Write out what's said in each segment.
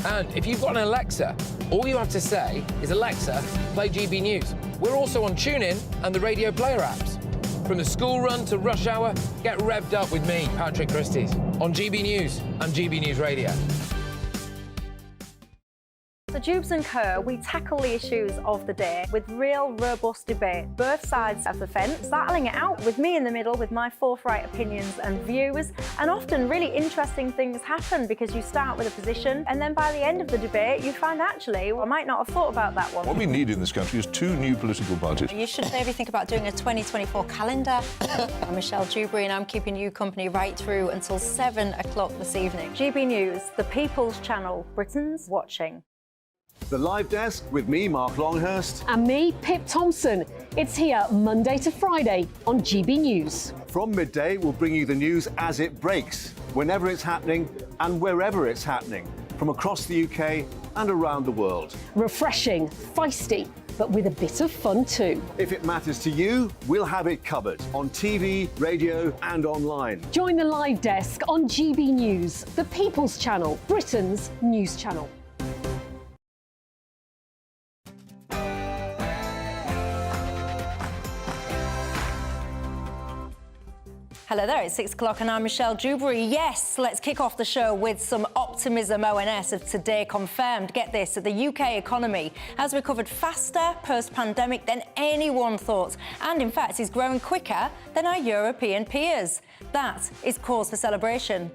And if you've got an Alexa, all you have to say is, Alexa, play GB News. We're also on TuneIn and the Radio Player apps. From the school run to rush hour, get revved up with me, Patrick Christys, on GB News and GB News Radio. So Dewbs and Co, we tackle the issues of the day with real robust debate, both sides of the fence, battling it out with me in the middle with my forthright opinions and views. And often really interesting things happen because you start with a position and then by the end of the debate you find actually, well, I might not have thought about that one. What we need in this country is 2 new political parties. You should maybe think about doing a 2024 calendar. I'm Michelle Dewberry and I'm keeping you company right through until 7 o'clock this evening. GB News, the People's Channel, Britain's watching. The Live Desk with me, Mark Longhurst. And me, Pip Thompson. It's here Monday to Friday on GB News. From midday, we'll bring you the news as it breaks, whenever it's happening and wherever it's happening, from across the UK and around the world. Refreshing, feisty, but with a bit of fun too. If it matters to you, we'll have it covered on TV, radio and online. Join the Live Desk on GB News, the People's Channel, Britain's news channel. Hello there, it's 6 o'clock and I'm Michelle Dewberry. Yes, let's kick off the show with some optimism. ONS of today confirmed, get this, that the UK economy has recovered faster post-pandemic than anyone thought. And in fact, is growing quicker than our European peers. That is cause for celebration,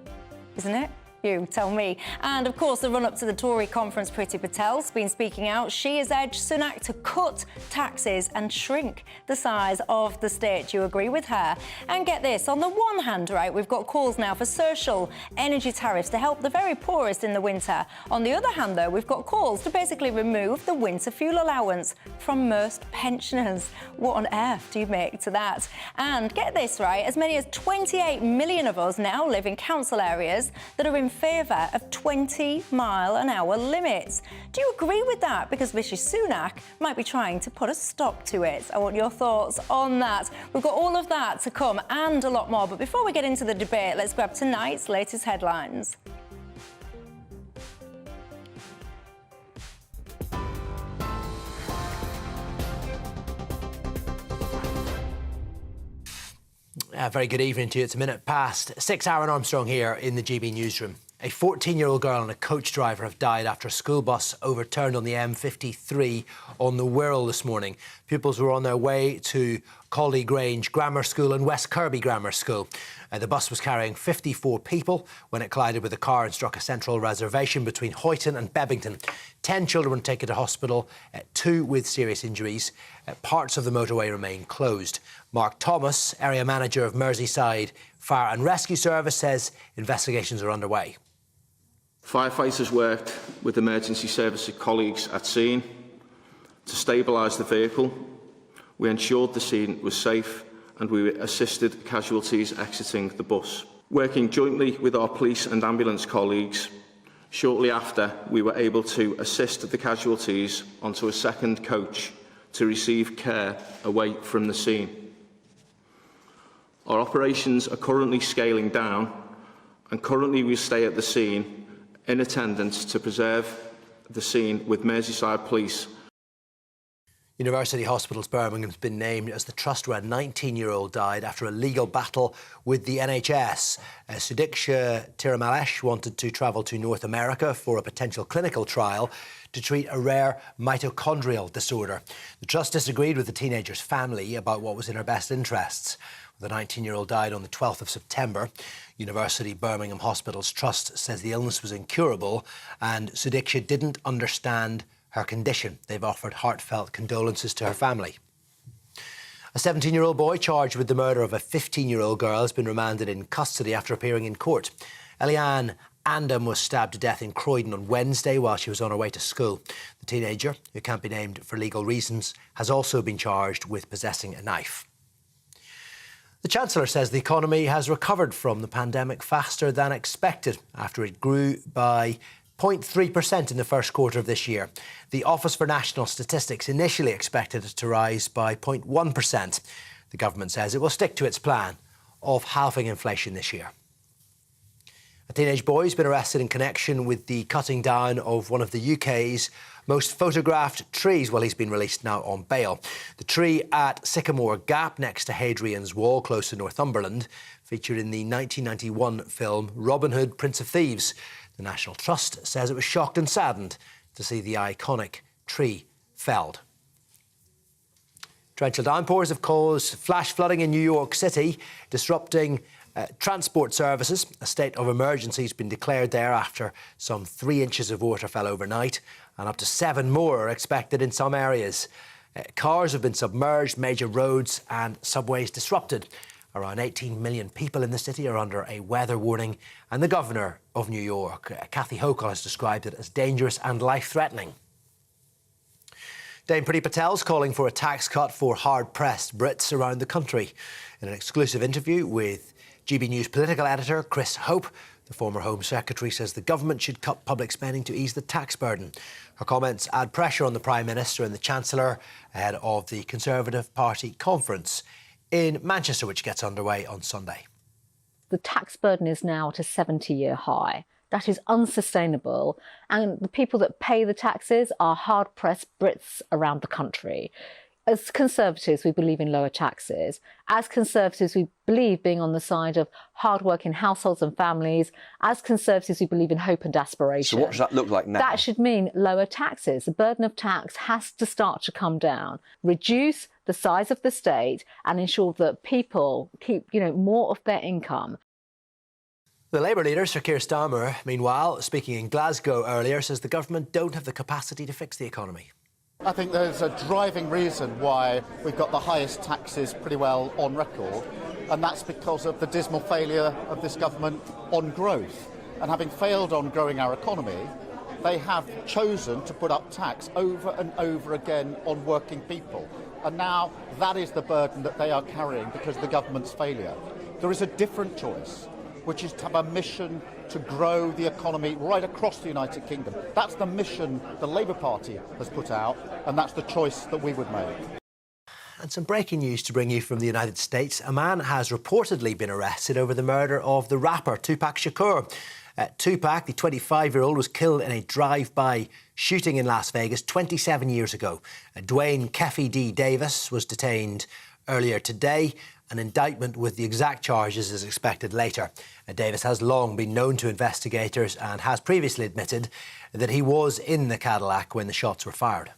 isn't it? You tell me. And of course, the run-up to the Tory conference, Priti Patel's been speaking out. She has edged Sunak to cut taxes and shrink the size of the state. You agree with her? And get this, on the one hand, right, we've got calls now for social energy tariffs to help the very poorest in the winter. On the other hand, though, we've got calls to basically remove the winter fuel allowance from most pensioners. What on earth do you make to that? And get this, right, as many as 28 million of us now live in council areas that are in favour of 20-mile-an-hour limits. Do you agree with that? Because Rishi Sunak might be trying to put a stop to it. I want your thoughts on that. We've got all of that to come and a lot more. But before we get into the debate, let's grab tonight's latest headlines. Very good evening to you. It's a minute past 6. Aaron Armstrong here in the GB newsroom. A 14-year-old girl and a coach driver have died after a school bus overturned on the M53 on the Wirral this morning. Pupils were on their way to Colley Grange Grammar School and West Kirby Grammar School. The bus was carrying 54 people when it collided with a car and struck a central reservation between Hoyton and Bebington. 10 children were taken to hospital, 2 with serious injuries. Parts of the motorway remain closed. Mark Thomas, area manager of Merseyside Fire and Rescue Service, says investigations are underway. Firefighters worked with emergency services colleagues at scene to stabilise the vehicle. We ensured the scene was safe and we assisted casualties exiting the bus. Working jointly with our police and ambulance colleagues, shortly after we were able to assist the casualties onto a second coach to receive care away from the scene. Our operations are currently scaling down and currently we stay at the scene in attendance to preserve the scene with Merseyside Police. University Hospitals Birmingham has been named as the trust where a 19-year-old died after a legal battle with the NHS. Sudiksha Tirumalesh wanted to travel to North America for a potential clinical trial to treat a rare mitochondrial disorder. The trust disagreed with the teenager's family about what was in her best interests. The 19-year-old died on the 12th of September. University Birmingham Hospitals Trust says the illness was incurable and Sudiksha didn't understand her condition. They've offered heartfelt condolences to her family. A 17-year-old boy charged with the murder of a 15-year-old girl has been remanded in custody after appearing in court. Eliane Andam was stabbed to death in Croydon on Wednesday while she was on her way to school. The teenager, who can't be named for legal reasons, has also been charged with possessing a knife. The Chancellor says the economy has recovered from the pandemic faster than expected after it grew by 0.3% in the first quarter of this year. The Office for National Statistics initially expected it to rise by 0.1%. The government says it will stick to its plan of halving inflation this year. A teenage boy has been arrested in connection with the cutting down of one of the UK's most photographed trees. Well, he's been released now on bail. The tree at Sycamore Gap next to Hadrian's Wall, close to Northumberland, featured in the 1991 film Robin Hood, Prince of Thieves. The National Trust says it was shocked and saddened to see the iconic tree felled. Torrential downpours have caused flash flooding in New York City, disrupting transport services. A state of emergency has been declared there after some 3 inches of water fell overnight, and up to 7 more are expected in some areas. Cars have been submerged, major roads and subways disrupted. Around 18 million people in the city are under a weather warning, and the Governor of New York, Kathy Hochul, has described it as dangerous and life-threatening. Dame Priti Patel's calling for a tax cut for hard-pressed Brits around the country. In an exclusive interview with GB News political editor Chris Hope, the former Home Secretary says the government should cut public spending to ease the tax burden. Her comments add pressure on the Prime Minister and the Chancellor ahead of the Conservative Party conference in Manchester, which gets underway on Sunday. The tax burden is now at a 70-year high. That is unsustainable, and the people that pay the taxes are hard-pressed Brits around the country. As Conservatives, we believe in lower taxes. As Conservatives, we believe being on the side of hard-working households and families. As Conservatives, we believe in hope and aspiration. So what does that look like now? That should mean lower taxes. The burden of tax has to start to come down, reduce the size of the state and ensure that people keep, more of their income. The Labour leader, Sir Keir Starmer, meanwhile, speaking in Glasgow earlier, says the government don't have the capacity to fix the economy. I think there's a driving reason why we've got the highest taxes pretty well on record, and that's because of the dismal failure of this government on growth. And having failed on growing our economy, they have chosen to put up tax over and over again on working people. And now that is the burden that they are carrying because of the government's failure. There is a different choice, which is to have a mission to grow the economy right across the United Kingdom. That's the mission the Labour Party has put out, and that's the choice that we would make. And some breaking news to bring you from the United States. A man has reportedly been arrested over the murder of the rapper Tupac Shakur. Tupac, the 25-year-old, was killed in a drive-by shooting in Las Vegas 27 years ago. Dwayne Keffy D. Davis was detained earlier today. An indictment with the exact charges is expected later. Davis has long been known to investigators and has previously admitted that he was in the Cadillac when the shots were fired.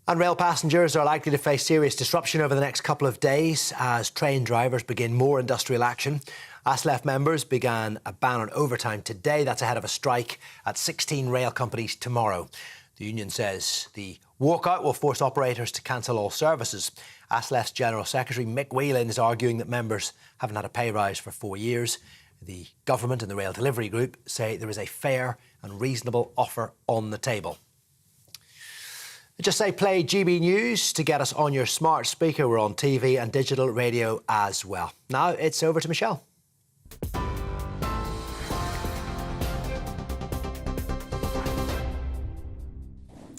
And rail passengers are likely to face serious disruption over the next couple of days as train drivers begin more industrial action. ASLEF members began a ban on overtime today. That's ahead of a strike at 16 rail companies tomorrow. The union says the walkout will force operators to cancel all services. ASLEF's General Secretary Mick Whelan is arguing that members haven't had a pay rise for 4 years. The government and the Rail Delivery Group say there is a fair and reasonable offer on the table. Just say play GB News to get us on your smart speaker. We're on TV and digital radio as well. Now it's over to Michelle.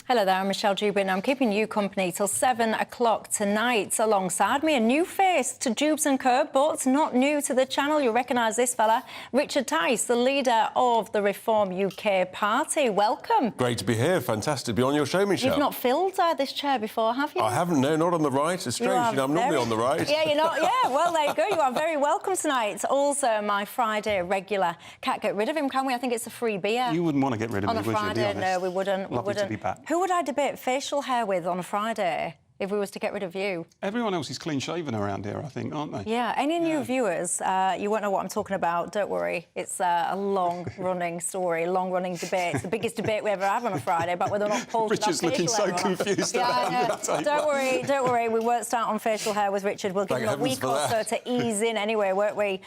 Hello there, I'm Michelle Dewberry and I'm keeping you company till 7 o'clock tonight. Alongside me, a new face to Dewbs & Co, but not new to the channel. You'll recognise this fella, Richard Tice, the leader of the Reform UK Party. Welcome. Great to be here. Fantastic to be on your show, Michelle. You've not filled this chair before, have you? I haven't, no, not on the right. It's strange, I'm normally on the right. Yeah, you're not. Yeah, well, there you go. You are very welcome tonight. Also, my Friday regular. Can't get rid of him, can we? I think it's a free beer. You wouldn't want to get rid of me, would you? On a Friday, no, we wouldn't. Lovely to be back. Who would I debate facial hair with on a Friday if we was to get rid of you? Everyone else is clean-shaven around here, I think, aren't they? Yeah, any new viewers, you won't know what I'm talking about, don't worry. It's a long-running story, long-running debate. It's the biggest debate we ever have on a Friday about whether or not Paul should have facial hair. Richard's looking so confused about that. Don't worry, we won't start on facial hair with Richard. We'll give him a week or so to ease in anyway, won't we?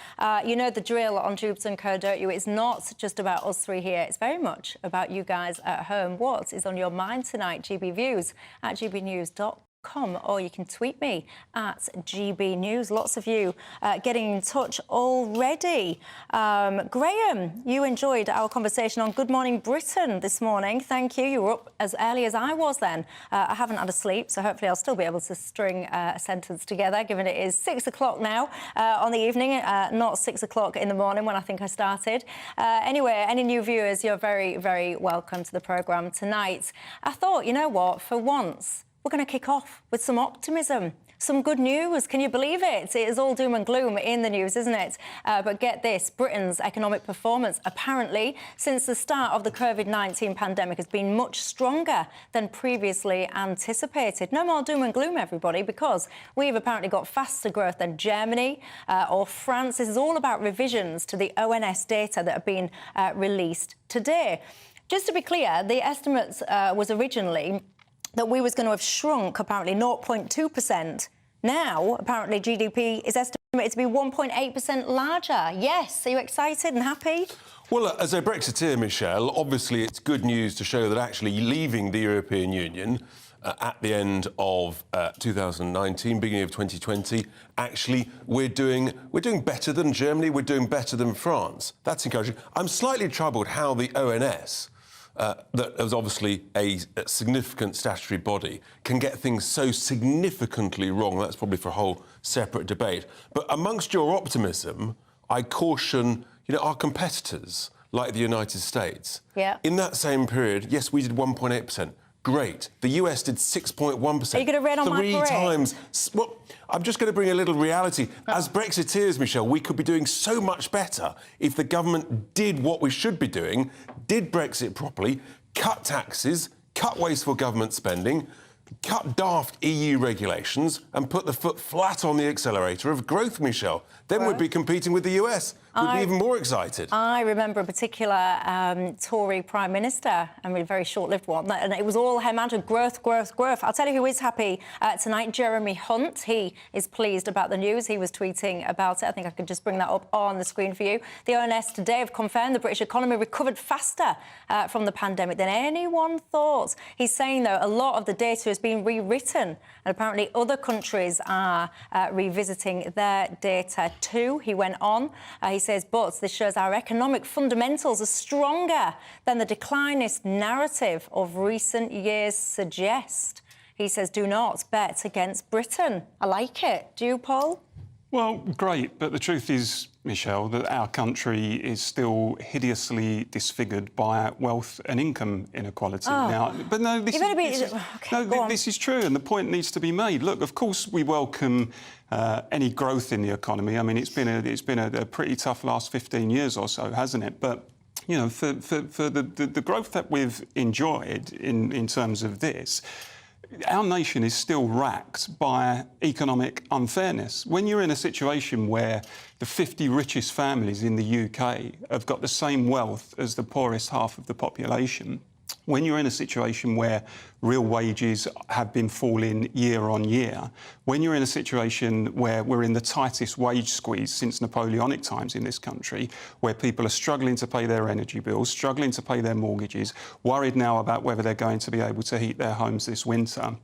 You know the drill on Dewbs & Co, don't you? It's not just about us three here. It's very much about you guys at home. What is on your mind tonight? GB Views at gbnews.com. or you can tweet me at GBNews. Lots of you getting in touch already. Graham, you enjoyed our conversation on Good Morning Britain this morning. Thank you. You were up as early as I was then. I haven't had a sleep, so hopefully I'll still be able to string a sentence together, given it is 6 o'clock now on the evening, not 6 o'clock in the morning when I think I started. Anyway, any new viewers, you're very, very welcome to the programme tonight. I thought, you know what, for once, we're going to kick off with some optimism. Some good news. Can you believe it? It is all doom and gloom in the news, isn't it? But get this, Britain's economic performance, apparently, since the start of the COVID-19 pandemic has been much stronger than previously anticipated. No more doom and gloom, everybody, because we've apparently got faster growth than Germany or France. This is all about revisions to the ONS data that have been released today. Just to be clear, the estimates was originally that we was going to have shrunk, apparently, 0.2%. Now, apparently, GDP is estimated to be 1.8% larger. Yes, are you excited and happy? Well, as a Brexiteer, Michelle, obviously it's good news to show that actually leaving the European Union at the end of 2019, beginning of 2020, actually we're doing better than Germany, we're doing better than France. That's encouraging. I'm slightly troubled how the ONS, that is obviously a significant statutory body, can get things so significantly wrong. That's probably for a whole separate debate. But amongst your optimism, I caution, our competitors, like the United States. Yeah. In that same period, yes, we did 1.8%. Great. The US did 6.1%. Are you going to rain on my parade? 3 times. Well, I'm just going to bring a little reality. As Brexiteers, Michelle, we could be doing so much better if the government did what we should be doing, did Brexit properly, cut taxes, cut wasteful government spending, cut daft EU regulations and put the foot flat on the accelerator of growth, Michelle. Then we'd be competing with the US. We'd be even more excited. I remember a particular Tory Prime Minister, I mean, a very short-lived one, and it was all him out growth, growth, growth. I'll tell you who is happy tonight, Jeremy Hunt. He is pleased about the news. He was tweeting about it. I think I could just bring that up on the screen for you. The ONS today have confirmed the British economy recovered faster from the pandemic than anyone thought. He's saying, though, a lot of the data has been rewritten, and apparently other countries are revisiting their data too. He went on. He says, but this shows our economic fundamentals are stronger than the declinist narrative of recent years suggest. He says, do not bet against Britain. I like it. Do you, Paul? Well, great, but the truth is, Michelle, that our country is still hideously disfigured by wealth and income inequality now. But no, this is true, and the point needs to be made. Look, of course, we welcome any growth in the economy. I mean, it's been a pretty tough last 15 years or so, hasn't it? But for the growth that we've enjoyed in terms of this, our nation is still racked by economic unfairness. When you're in a situation where the 50 richest families in the UK have got the same wealth as the poorest half of the population, when you're in a situation where real wages have been falling year on year, when you're in a situation where we're in the tightest wage squeeze since Napoleonic times in this country, where people are struggling to pay their energy bills, struggling to pay their mortgages, worried now about whether they're going to be able to heat their homes this winter,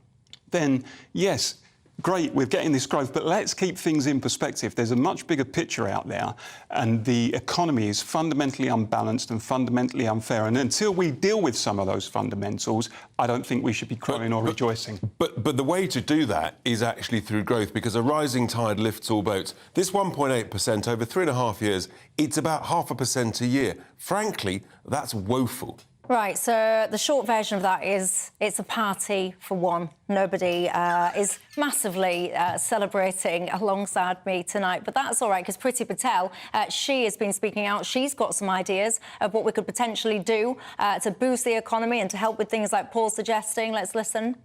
then yes, great, we're getting this growth, but let's keep things in perspective. There's a much bigger picture out there, and the economy is fundamentally unbalanced and fundamentally unfair. And until we deal with some of those fundamentals, I don't think we should be crying or rejoicing. But the way to do that is actually through growth, because a rising tide lifts all boats. This 1.8% over 3.5 years, it's about 0.5% a year. Frankly, that's woeful. Right, so the short version of that is it's a party for one. Nobody is massively celebrating alongside me tonight, but that's all right, because Priti Patel, she has been speaking out. She's got some ideas of what we could potentially do to boost the economy and to help with things like Paul's suggesting. Let's listen.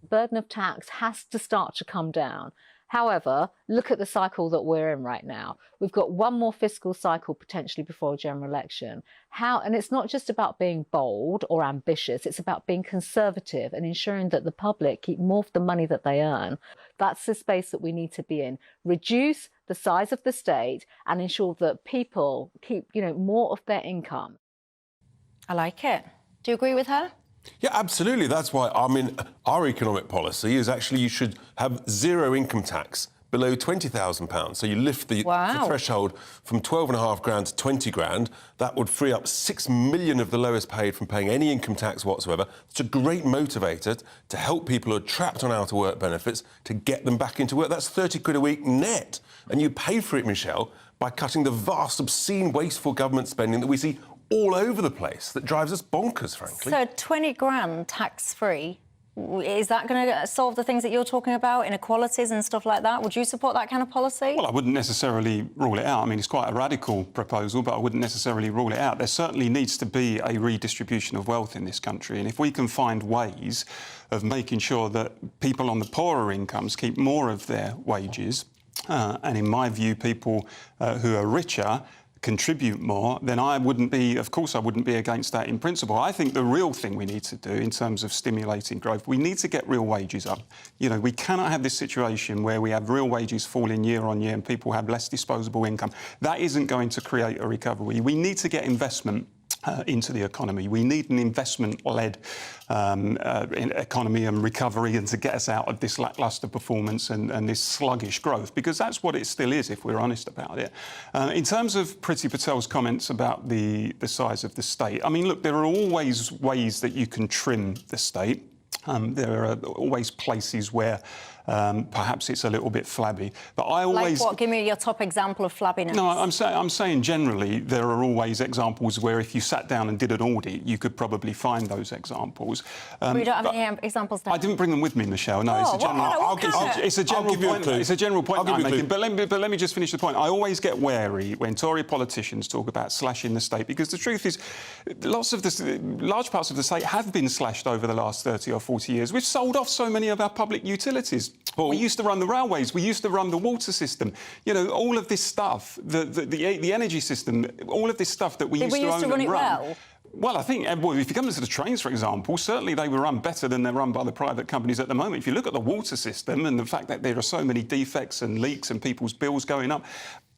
The burden of tax has to start to come down. However, look at the cycle that we're in right now. We've got one more fiscal cycle potentially before a general election. And it's not just about being bold or ambitious, it's about being conservative and ensuring that the public keep more of the money that they earn. That's the space that we need to be in. Reduce the size of the state and ensure that people keep, more of their income. I like it. Do you agree with her? Yeah, absolutely. That's why, I mean, our economic policy is actually you should have zero income tax below £20,000. So you lift the threshold from 12.5 grand to 20 grand. That would free up 6 million of the lowest paid from paying any income tax whatsoever. It's a great motivator to help people who are trapped on out-of-work benefits to get them back into work. That's 30 quid a week net. And you pay for it, Michelle, by cutting the vast, obscene, wasteful government spending that we see all over the place that drives us bonkers, frankly. So 20 grand tax-free, is that going to solve the things that you're talking about, inequalities and stuff like that? Would you support that kind of policy? Well, I wouldn't necessarily rule it out. I mean, it's quite a radical proposal, but I wouldn't necessarily rule it out. There certainly needs to be a redistribution of wealth in this country, and if we can find ways of making sure that people on the poorer incomes keep more of their wages, and in my view, people who are richer contribute more, then I wouldn't be against that in principle. I think the real thing we need to do in terms of stimulating growth, we need to get real wages up. You know, we cannot have this situation where we have real wages falling year on year and people have less disposable income. That isn't going to create a recovery. We need to get investment into the economy. We need an investment-led economy and recovery, and to get us out of this lacklustre performance and this sluggish growth, because that's what it still is, if we're honest about it. In terms of Priti Patel's comments about the size of the state, I mean, look, there are always ways that you can trim the state. There are always places where perhaps it's a little bit flabby. But I always... Like what? Give me your top example of flabbiness. No, I'm saying generally there are always examples where if you sat down and did an audit, you could probably find those examples. We don't have any examples now. I didn't bring them with me, Michelle. No, it's a general point that I'm making. But let me just finish the point. I always get wary when Tory politicians talk about slashing the state, because the truth is large parts of the state have been slashed over the last 30 or 40 years. We've sold off so many of our public utilities. We used to run the railways, we used to run the water system. You know, all of this stuff, the energy system, all of this stuff that we used to own and run. Well, I think, if you come to the trains, for example, certainly they were run better than they're run by the private companies at the moment. If you look at the water system and the fact that there are so many defects and leaks and people's bills going up,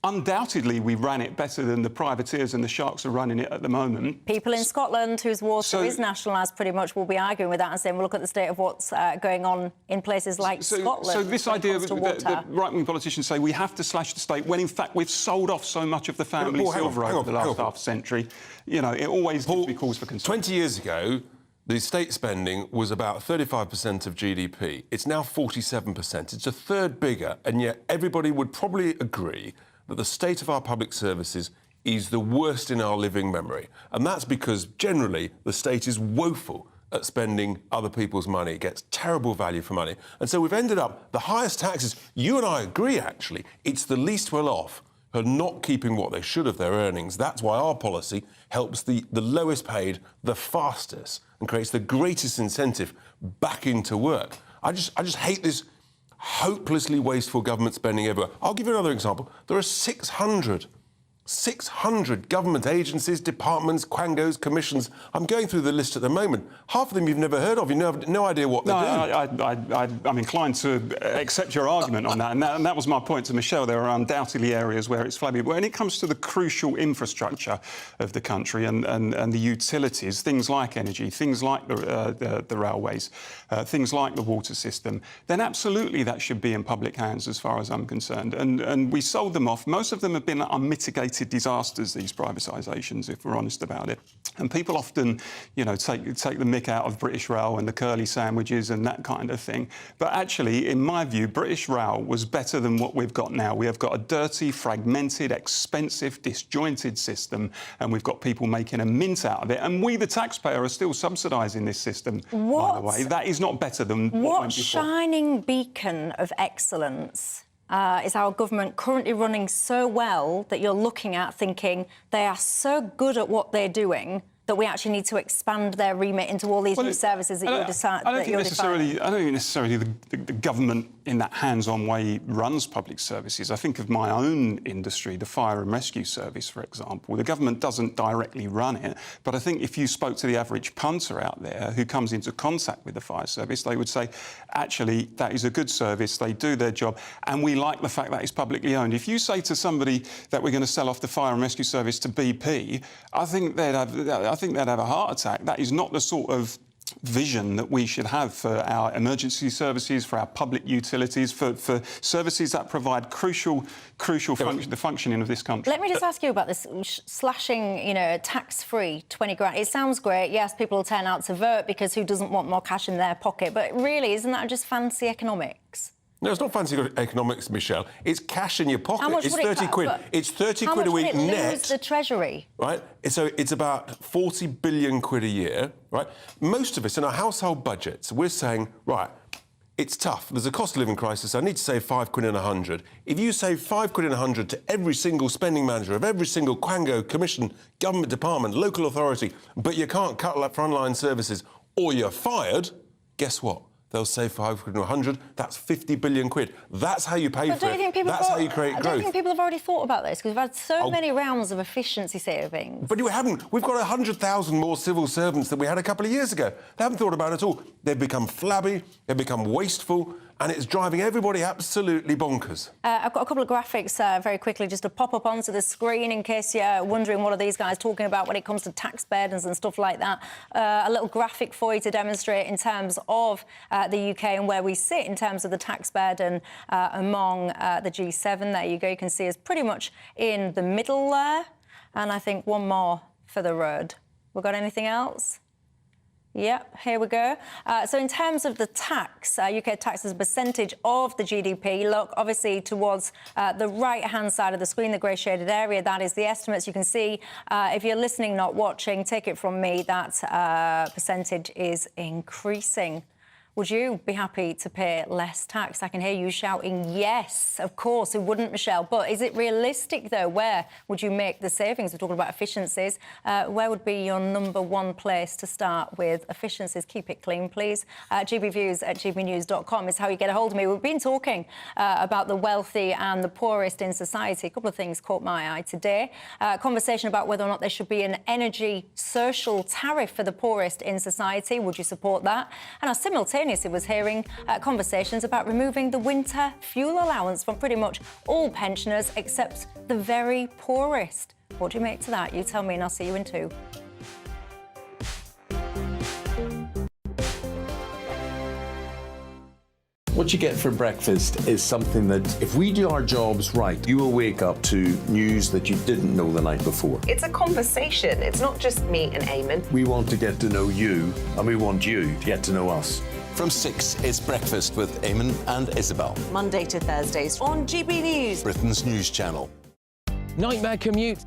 undoubtedly we ran it better than the privateers and the sharks are running it at the moment. People in Scotland whose water is nationalised pretty much will be arguing with that and saying, well, look at the state of what's going on in places like Scotland. So this idea that right-wing politicians say we have to slash the state, when in fact we've sold off so much of the family silver over the last half century, you know, it always gives me cause for concern. 20 years ago, the state spending was about 35% of GDP. It's now 47%. It's a third bigger, and yet everybody would probably agree that the state of our public services is the worst in our living memory. And that's because, generally, the state is woeful at spending other people's money. It gets terrible value for money. And so we've ended up, the highest taxes, you and I agree, actually, it's the least well off who are not keeping what they should of their earnings. That's why our policy helps the lowest paid the fastest and creates the greatest incentive back into work. I just hate this hopelessly wasteful government spending everywhere. I'll give you another example. There are 600 government agencies, departments, quangos, commissions. I'm going through the list at the moment. Half of them you've never heard of. You have no idea what they do. I'm inclined to accept your argument on that. And that was my point to Michelle. There are undoubtedly areas where it's flabby. But when it comes to the crucial infrastructure of the country and the utilities, things like energy, things like the railways, things like the water system, then absolutely that should be in public hands as far as I'm concerned. And we sold them off. Most of them have been unmitigated disasters, these privatisations, if we're honest about it. And people often, you know, take the mick out of British Rail and the curly sandwiches and that kind of thing. But actually, in my view, British Rail was better than what we've got now. We have got a dirty, fragmented, expensive, disjointed system, and we've got people making a mint out of it. And we, the taxpayer, are still subsidising this system, by the way. That is not better than what went before. Shining beacon of excellence is our government currently running so well that you're looking at thinking they are so good at what they're doing that we actually need to expand their remit into all these new services that you're deciding? I don't think necessarily the government in that hands-on way runs public services. I think of my own industry, the fire and rescue service, for example. The government doesn't directly run it, but I think if you spoke to the average punter out there who comes into contact with the fire service, they would say, actually, that is a good service, they do their job, and we like the fact that it's publicly owned. If you say to somebody that we're going to sell off the fire and rescue service to BP, I think they'd have a heart attack. That is not the sort of vision that we should have for our emergency services, for our public utilities, for services that provide crucial the functioning of this country. Let me just ask you about this slashing, tax-free 20 grand. It sounds great. Yes, people will turn out to vote because who doesn't want more cash in their pocket? But really, isn't that just fancy economics? No, it's not fancy economics, Michelle. It's cash in your pocket. How much it's would 30 quid. It's 30 quid a week net. How much would it lose the Treasury? Right? So it's about 40 billion quid a year, right? Most of us in our household budgets, we're saying, right, it's tough. There's a cost of living crisis. I need to save 5 quid in 100. If you save 5 quid in 100 to every single spending manager of every single Quango, commission, government department, local authority, but you can't cut frontline services or you're fired, guess what? They'll save 5 quid in 100. That's 50 billion quid. That's how you pay for it. That's how you create growth. I don't think people have already thought about this because we've had so many rounds of efficiency savings. But we haven't. We've got 100,000 more civil servants than we had a couple of years ago. They haven't thought about it at all. They've become flabby, they've become wasteful, and it's driving everybody absolutely bonkers. I've got a couple of graphics very quickly just to pop up onto the screen in case you're wondering what are these guys talking about when it comes to tax burdens and stuff like that. A little graphic for you to demonstrate in terms of the UK and where we sit in terms of the tax burden among the G7. There you go. You can see us pretty much in the middle there. And I think one more for the road. We've got anything else? Yep, here we go. So in terms of the tax, UK tax as a percentage of the GDP, look, obviously towards the right-hand side of the screen, the grey shaded area, that is the estimates. You can see, if you're listening, not watching, take it from me, that percentage is increasing. Would you be happy to pay less tax? I can hear you shouting yes, of course, who wouldn't, Michelle? But is it realistic, though? Where would you make the savings? We're talking about efficiencies. Where would be your number one place to start with efficiencies? Keep it clean, please. gbviews@gbnews.com is how you get a hold of me. We've been talking about the wealthy and the poorest in society. A couple of things caught my eye today. Conversation about whether or not there should be an energy social tariff for the poorest in society. Would you support that? And I simultaneously was hearing conversations about removing the winter fuel allowance from pretty much all pensioners except the very poorest. What do you make to that? You tell me and I'll see you in 2. What you get for breakfast is something that, if we do our jobs right, you will wake up to news that you didn't know the night before. It's a conversation. It's not just me and Eamon. We want to get to know you, and we want you to get to know us. From 6, it's Breakfast with Eamon and Isabel. Monday to Thursdays on GB News, Britain's news channel. Nightmare commute.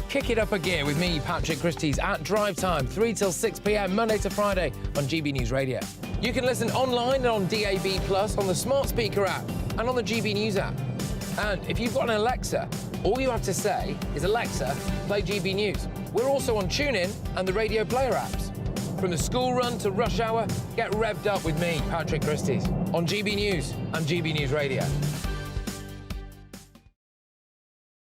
Kick it up a gear with me, Patrick Christie's, at drive time, 3 till 6 p.m, Monday to Friday on GB News Radio. You can listen online and on DAB+, on the smart speaker app and on the GB News app. And if you've got an Alexa, all you have to say is, Alexa, play GB News. We're also on TuneIn and the Radio Player apps. From the school run to rush hour, get revved up with me, Patrick Christie's, on GB News and GB News Radio.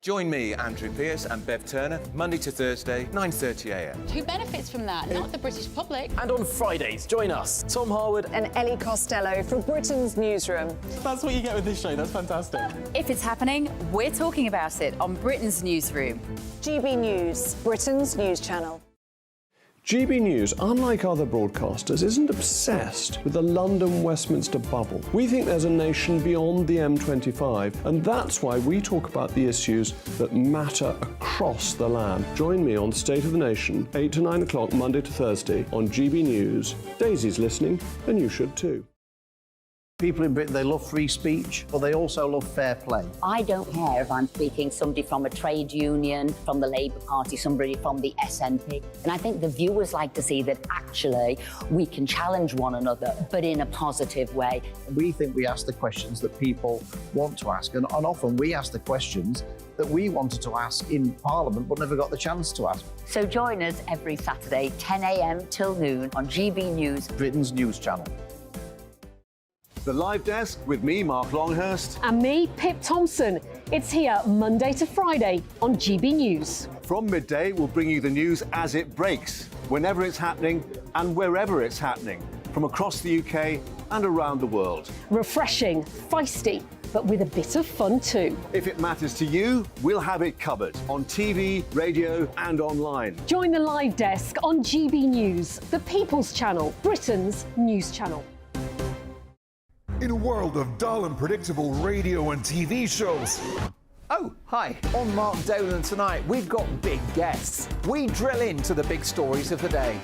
Join me, Andrew Pearce and Bev Turner, Monday to Thursday, 9:30 a.m. Who benefits from that? Not the British public. And on Fridays, join us, Tom Harwood and Ellie Costello from Britain's Newsroom. That's what you get with this show. That's fantastic. If it's happening, we're talking about it on Britain's Newsroom. GB News, Britain's news channel. GB News, unlike other broadcasters, isn't obsessed with the London-Westminster bubble. We think there's a nation beyond the M25, and that's why we talk about the issues that matter across the land. Join me on State of the Nation, 8 to 9 o'clock, Monday to Thursday, on GB News. Daisy's listening, and you should too. People in Britain, they love free speech, but they also love fair play. I don't care if I'm speaking somebody from a trade union, from the Labour Party, somebody from the SNP. And I think the viewers like to see that actually we can challenge one another, but in a positive way. We think we ask the questions that people want to ask, and often we ask the questions that we wanted to ask in Parliament but never got the chance to ask. So join us every Saturday, 10 a.m. till noon on GB News, Britain's news channel. The Live Desk with me, Mark Longhurst. And me, Pip Thompson. It's here Monday to Friday on GB News. From midday, we'll bring you the news as it breaks, whenever it's happening and wherever it's happening, from across the UK and around the world. Refreshing, feisty, but with a bit of fun too. If it matters to you, we'll have it covered on TV, radio and online. Join the live desk on GB News, the People's Channel, Britain's news channel. In a world of dull and predictable radio and TV shows. Oh, hi. On Mark Dolan tonight, we've got big guests. We drill into the big stories of the day.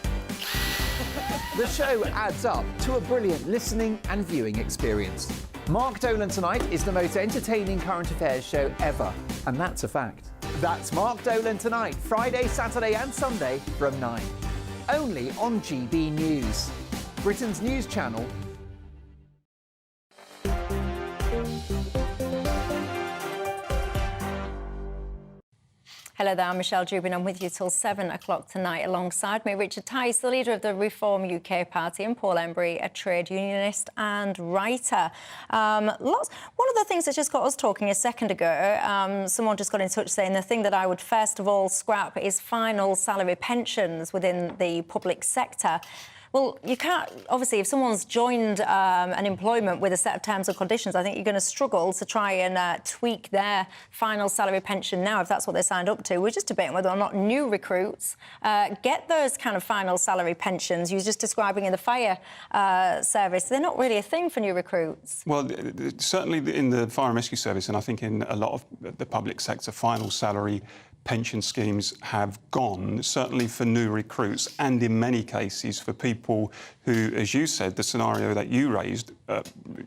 The show adds up to a brilliant listening and viewing experience. Mark Dolan Tonight is the most entertaining current affairs show ever, and that's a fact. That's Mark Dolan Tonight, Friday, Saturday and Sunday from 9. Only on GB News, Britain's news channel. Hello there, I'm Michelle Dewbs and I'm with you till 7 o'clock tonight. Alongside me, Richard Tice, the leader of the Reform UK Party, and Paul Embry, a trade unionist and writer. One of the things that just got us talking a second ago, someone just got in touch saying the thing that I would first of all scrap is final salary pensions within the public sector. Well, you can't, obviously, if someone's joined an employment with a set of terms and conditions, I think you're going to struggle to try and tweak their final salary pension now, if that's what they signed up to. We're just debating whether or not new recruits get those kind of final salary pensions. You were just describing in the fire service. They're not really a thing for new recruits. Well, certainly in the fire and rescue service, and I think in a lot of the public sector, final salary pension schemes have gone, certainly for new recruits and in many cases for people who, as you said, the scenario that you raised,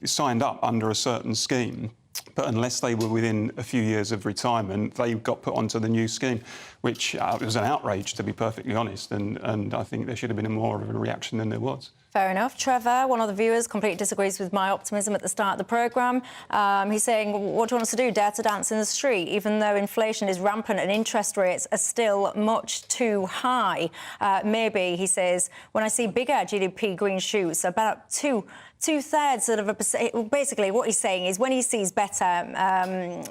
signed up under a certain scheme. But unless they were within a few years of retirement, they got put onto the new scheme, which was an outrage, to be perfectly honest. And I think there should have been more of a reaction than there was. Fair enough. Trevor, one of the viewers, completely disagrees with my optimism at the start of the programme. He's saying, what do you want us to do, dare to dance in the street, even though inflation is rampant and interest rates are still much too high? Maybe, he says, when I see bigger GDP green shoots, about two-thirds sort of basically what he's saying is when he sees better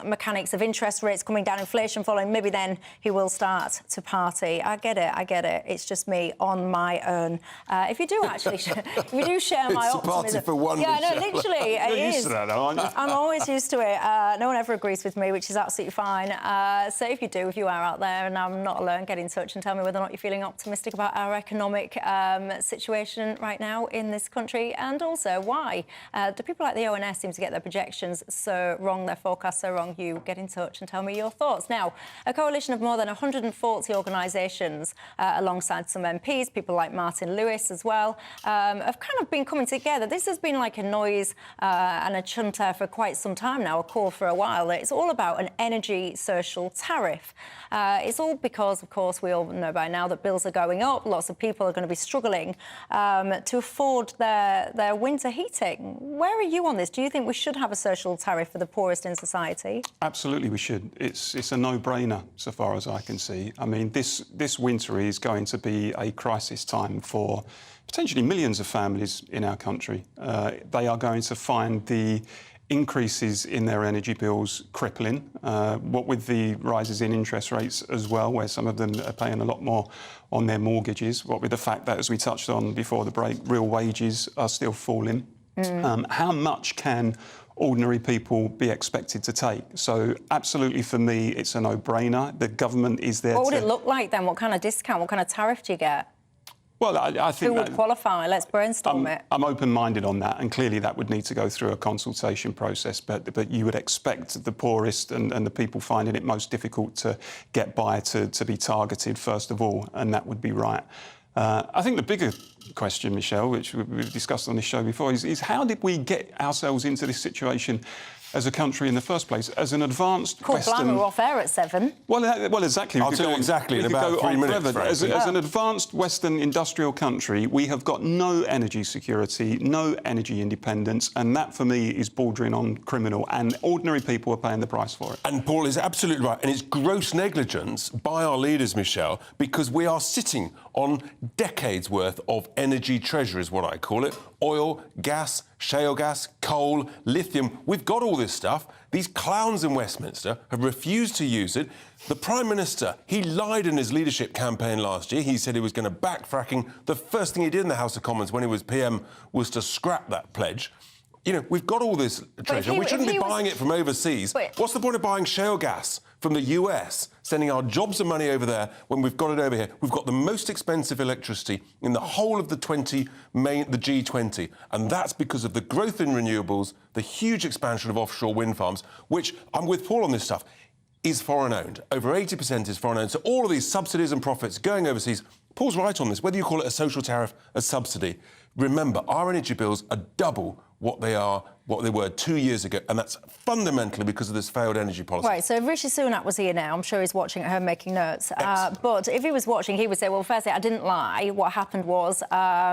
mechanics of interest rates coming down, inflation falling, maybe then he will start to party. I get it. It's just me on my own. If you do actually, if you do share my it's optimism... It's a party for one, yeah, Michelle. no, literally, You're used to that, aren't you? I'm always used to it. No one ever agrees with me, which is absolutely fine. So if you are out there, and I'm not alone, get in touch and tell me whether or not you're feeling optimistic about our economic situation right now in this country, and also why do people like the ONS seem to get their projections so wrong, their forecasts so wrong? You get in touch and tell me your thoughts. Now, a coalition of more than 140 organisations, alongside some MPs, people like Martin Lewis as well, have kind of been coming together. This has been like a noise and a chunter for quite some time now, a call for a while. It's all about an energy social tariff. It's all because, of course, we all know by now that bills are going up. Lots of people are going to be struggling to afford their winter heating. Where are you on this? Do you think we should have a social tariff for the poorest in society? Absolutely, we should. It's a no-brainer, so far as I can see. I mean, this winter is going to be a crisis time for potentially millions of families in our country. They are going to find the increases in their energy bills crippling, what with the rises in interest rates as well, where some of them are paying a lot more on their mortgages, what with the fact that, as we touched on before the break, real wages are still falling. How much can ordinary people be expected to take? So absolutely, for me, it's a no-brainer. The government is there. What would it look like then? What kind of discount, what kind of tariff do you get? Well, I think who would qualify? Let's brainstorm it. I'm open-minded on that, and clearly that would need to go through a consultation process. But you would expect the poorest and the people finding it most difficult to get by to be targeted first of all, and that would be right. I think the bigger question, Michelle, which we've discussed on this show before, is how did we get ourselves into this situation as a country in the first place, as an advanced Western... We're off air at 7. Well, exactly. I'll tell you exactly in about 3 minutes. As an advanced Western industrial country, we have got no energy security, no energy independence, and that, for me, is bordering on criminal, and ordinary people are paying the price for it. And Paul is absolutely right, and it's gross negligence by our leaders, Michelle, because we are sitting on decades' worth of energy treasure, is what I call it. Oil, gas, shale gas, coal, lithium. We've got all this stuff. These clowns in Westminster have refused to use it. The Prime Minister, he lied in his leadership campaign last year. He said he was going to back fracking. The first thing he did in the House of Commons when he was PM was to scrap that pledge. You know, we've got all this treasure. We shouldn't be buying it from overseas. What's the point of buying shale gas from the US, sending our jobs and money over there when we've got it over here? We've got the most expensive electricity in the whole of the G20, and that's because of the growth in renewables, the huge expansion of offshore wind farms, which, I'm with Paul on this stuff, is foreign-owned. Over 80% is foreign-owned. So all of these subsidies and profits going overseas, Paul's right on this, whether you call it a social tariff, a subsidy. Remember, our energy bills are double what they were 2 years ago, and that's fundamentally because of this failed energy policy. Right, so if Rishi Sunak was here now, I'm sure he's watching at home making notes, but if he was watching, he would say, well, firstly, I didn't lie. What happened was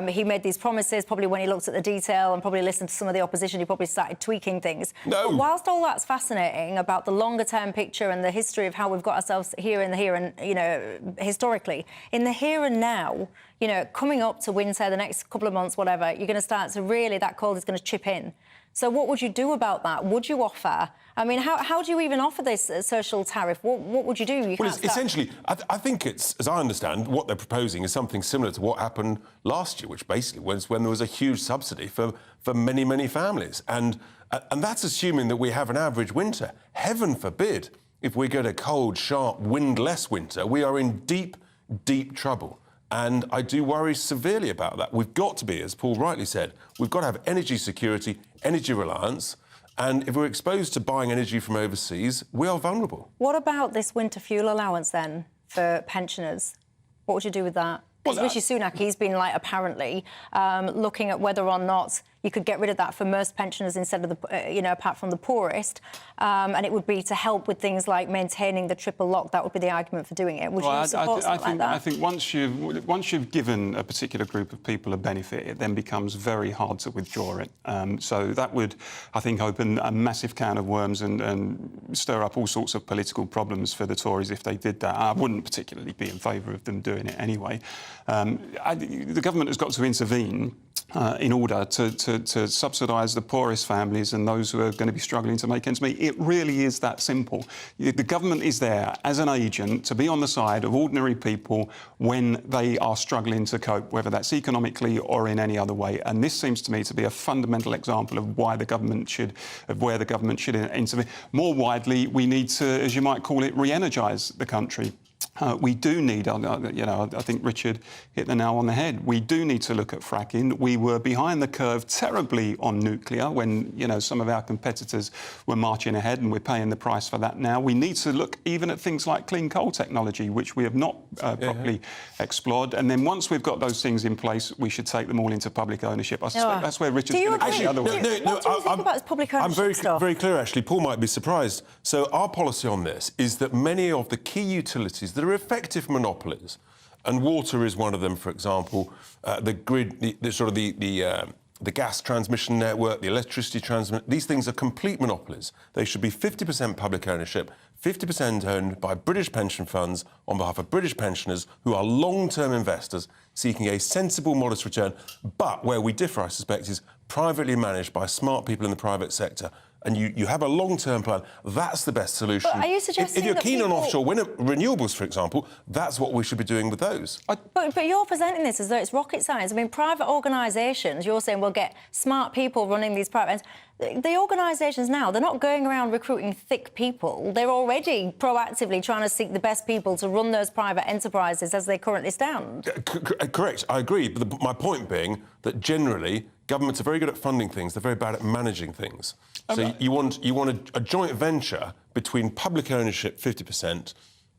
he made these promises, probably when he looked at the detail and probably listened to some of the opposition, he probably started tweaking things. No. But whilst all that's fascinating about the longer-term picture and the history of how we've got ourselves here and you know, historically, in the here and now, you know, coming up to winter, the next couple of months, whatever, you're going to start to really, that cold is going to chip in. So what would you do about that? Would you offer? I mean, how do you even offer this social tariff? What would you do? Essentially, I think it's, as I understand, what they're proposing is something similar to what happened last year, which basically was when there was a huge subsidy for many, many families. And that's assuming that we have an average winter. Heaven forbid, if we get a cold, sharp, windless winter, we are in deep, deep trouble. And I do worry severely about that. We've got to be, as Paul rightly said, we've got to have energy security, energy reliance, and if we're exposed to buying energy from overseas, we are vulnerable. What about this winter fuel allowance, then, for pensioners? What would you do with that? Because Rishi Sunak, he's been, like, apparently looking at whether or not you could get rid of that for most pensioners instead of the, you know, apart from the poorest, and it would be to help with things like maintaining the triple lock. That would be the argument for doing it. Would you support something like that? I think once you've given a particular group of people a benefit, it then becomes very hard to withdraw it. So that would, I think, open a massive can of worms and stir up all sorts of political problems for the Tories if they did that. I wouldn't particularly be in favour of them doing it anyway. The government has got to intervene in order to subsidise the poorest families and those who are going to be struggling to make ends meet. It really is that simple. The government is there as an agent to be on the side of ordinary people when they are struggling to cope, whether that's economically or in any other way. And this seems to me to be a fundamental example of where the government should intervene. More widely, we need to, as you might call it, re-energise the country. We do need, you know, I think Richard hit the nail on the head. We do need to look at fracking. We were behind the curve terribly on nuclear when, you know, some of our competitors were marching ahead, and we're paying the price for that now. We need to look even at things like clean coal technology, which we have not properly explored. And then once we've got those things in place, we should take them all into public ownership. I suspect that's where Richard's going to go the other way. What do you think about public ownership I'm very clear, actually. Paul might be surprised. So our policy on this is that many of the key utilities that are effective monopolies, and water is one of them, for example, the grid, the gas transmission network, the electricity transmission, these things are complete monopolies. They should be 50% public ownership, 50% owned by British pension funds on behalf of British pensioners who are long-term investors seeking a sensible, modest return. But where we differ, I suspect, is privately managed by smart people in the private sector. And you have a long-term plan, that's the best solution. But are you suggesting if you're keen on offshore renewables, for example, that's what we should be doing with those. But you're presenting this as though it's rocket science. I mean, private organisations, you're saying we'll get smart people running these private... The organisations now, they're not going around recruiting thick people. They're already proactively trying to seek the best people to run those private enterprises as they currently stand. Correct, I agree. But my point being that generally governments are very good at funding things, they're very bad at managing things. So you want a joint venture between public ownership, 50%,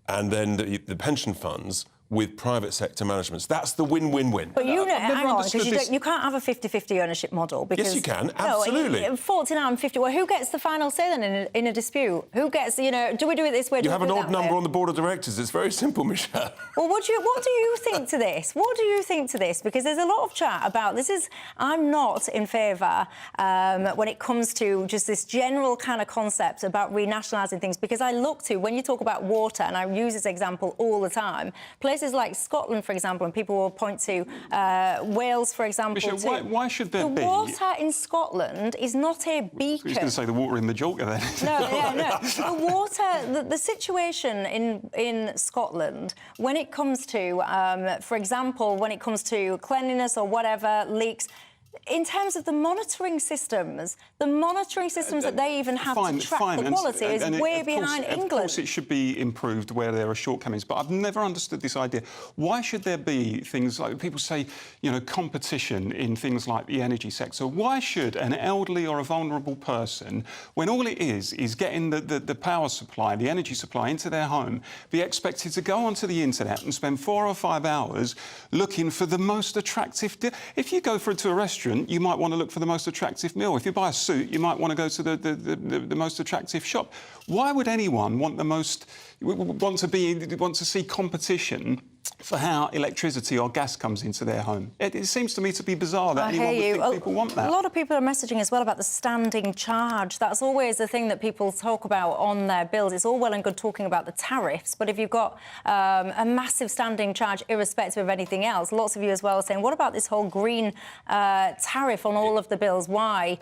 and then the pension funds with private sector management. That's the win-win-win. But you know, hang on, because you can't have a 50-50 ownership model. Because, yes, you can, absolutely. No, 49 50. Well, who gets the final say then in a dispute? Who gets, you know, do we do it this way? You have an odd number on the board of directors. It's very simple, Michelle. Well, what do you think to this? What do you think to this? Because there's a lot of chat about this. I'm not in favour when it comes to just this general kind of concept about renationalising things, because I look to, when you talk about water, and I use this example all the time, places like Scotland, for example, and people will point to Wales, for example, Michelle, why should there be... The water in Scotland is not a beacon. I was going to say the water in Majorca then. No. The water, the situation in Scotland, when it comes to, for example, when it comes to cleanliness or whatever, leaks, in terms of the monitoring systems that they even have to track the quality is way behind England. Of course, it should be improved where there are shortcomings, but I've never understood this idea. Why should there be things like, people say, you know, competition in things like the energy sector? Why should an elderly or a vulnerable person, when all it is getting the power supply, the energy supply into their home, be expected to go onto the internet and spend 4 or 5 hours looking for the most attractive deal? If you go to a restaurant, you might want to look for the most attractive meal. If you buy a suit, you might want to go to the most attractive shop. Why would anyone want to see competition for how electricity or gas comes into their home? It seems to me to be bizarre that anyone would think people want that. A lot of people are messaging as well about the standing charge. That's always the thing that people talk about on their bills. It's all well and good talking about the tariffs, but if you've got a massive standing charge irrespective of anything else, lots of you as well are saying, what about this whole green tariff on all of the bills? Why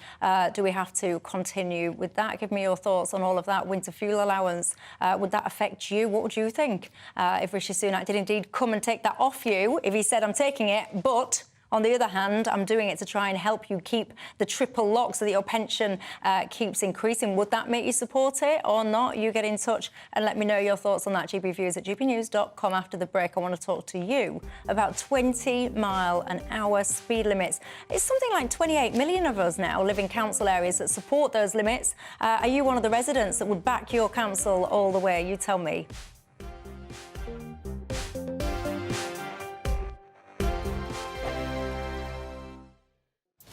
do we have to continue with that? Give me your thoughts on all of that. Winter fuel allowance, would that affect you? What would you think if Rishi Sunak did indeed come and take that off you, if he said, I'm taking it, but on the other hand, I'm doing it to try and help you keep the triple lock so that your pension keeps increasing? Would that make you support it or not? You get in touch and let me know your thoughts on that. gbviews@gbnews.com. After the break, I want to talk to you about 20-mile-an-hour speed limits. It's something like 28 million of us now live in council areas that support those limits. Are you one of the residents that would back your council all the way? You tell me.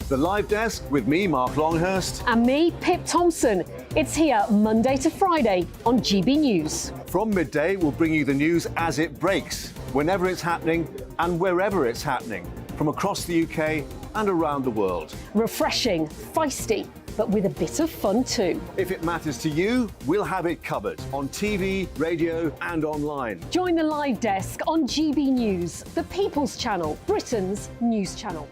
The Live Desk with me, Mark Longhurst. And me, Pip Thompson. It's here Monday to Friday on GB News. From midday, we'll bring you the news as it breaks, whenever it's happening and wherever it's happening, from across the UK and around the world. Refreshing, feisty, but with a bit of fun too. If it matters to you, we'll have it covered on TV, radio and online. Join the Live Desk on GB News, the People's Channel, Britain's news channel.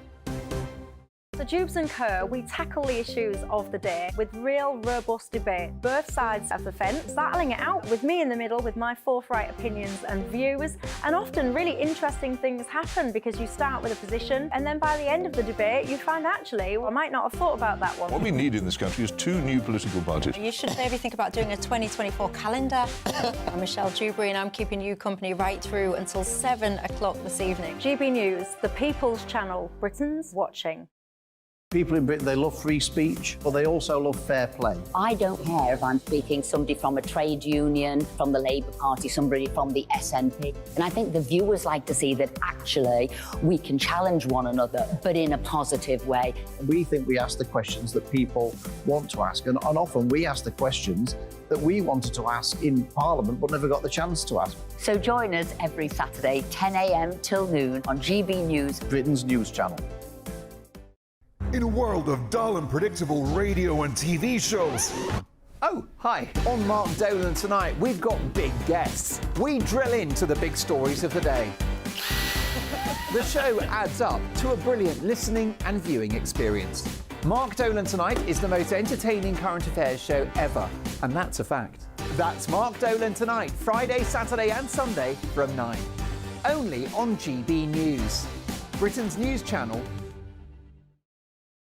So Dewbs and Co, we tackle the issues of the day with real, robust debate. Both sides of the fence, battling it out with me in the middle with my forthright opinions and views. And often really interesting things happen because you start with a position and then by the end of the debate you find actually, well, I might not have thought about that one. What we need in this country is 2 new political parties. You should maybe think about doing a 2024 calendar. I'm Michelle Dewberry and I'm keeping you company right through until 7 o'clock this evening. GB News, the People's Channel, Britain's watching. People in Britain, they love free speech, but they also love fair play. I don't care if I'm speaking somebody from a trade union, from the Labour Party, somebody from the SNP. And I think the viewers like to see that actually we can challenge one another, but in a positive way. We think we ask the questions that people want to ask, and often we ask the questions that we wanted to ask in Parliament but never got the chance to ask. So join us every Saturday, 10 a.m. till noon on GB News, Britain's news channel. In a world of dull and predictable radio and TV shows. Oh, hi. On Mark Dolan tonight, we've got big guests. We drill into the big stories of the day. The show adds up to a brilliant listening and viewing experience. Mark Dolan Tonight is the most entertaining current affairs show ever, and that's a fact. That's Mark Dolan Tonight, Friday, Saturday and Sunday from 9. Only on GB News, Britain's news channel.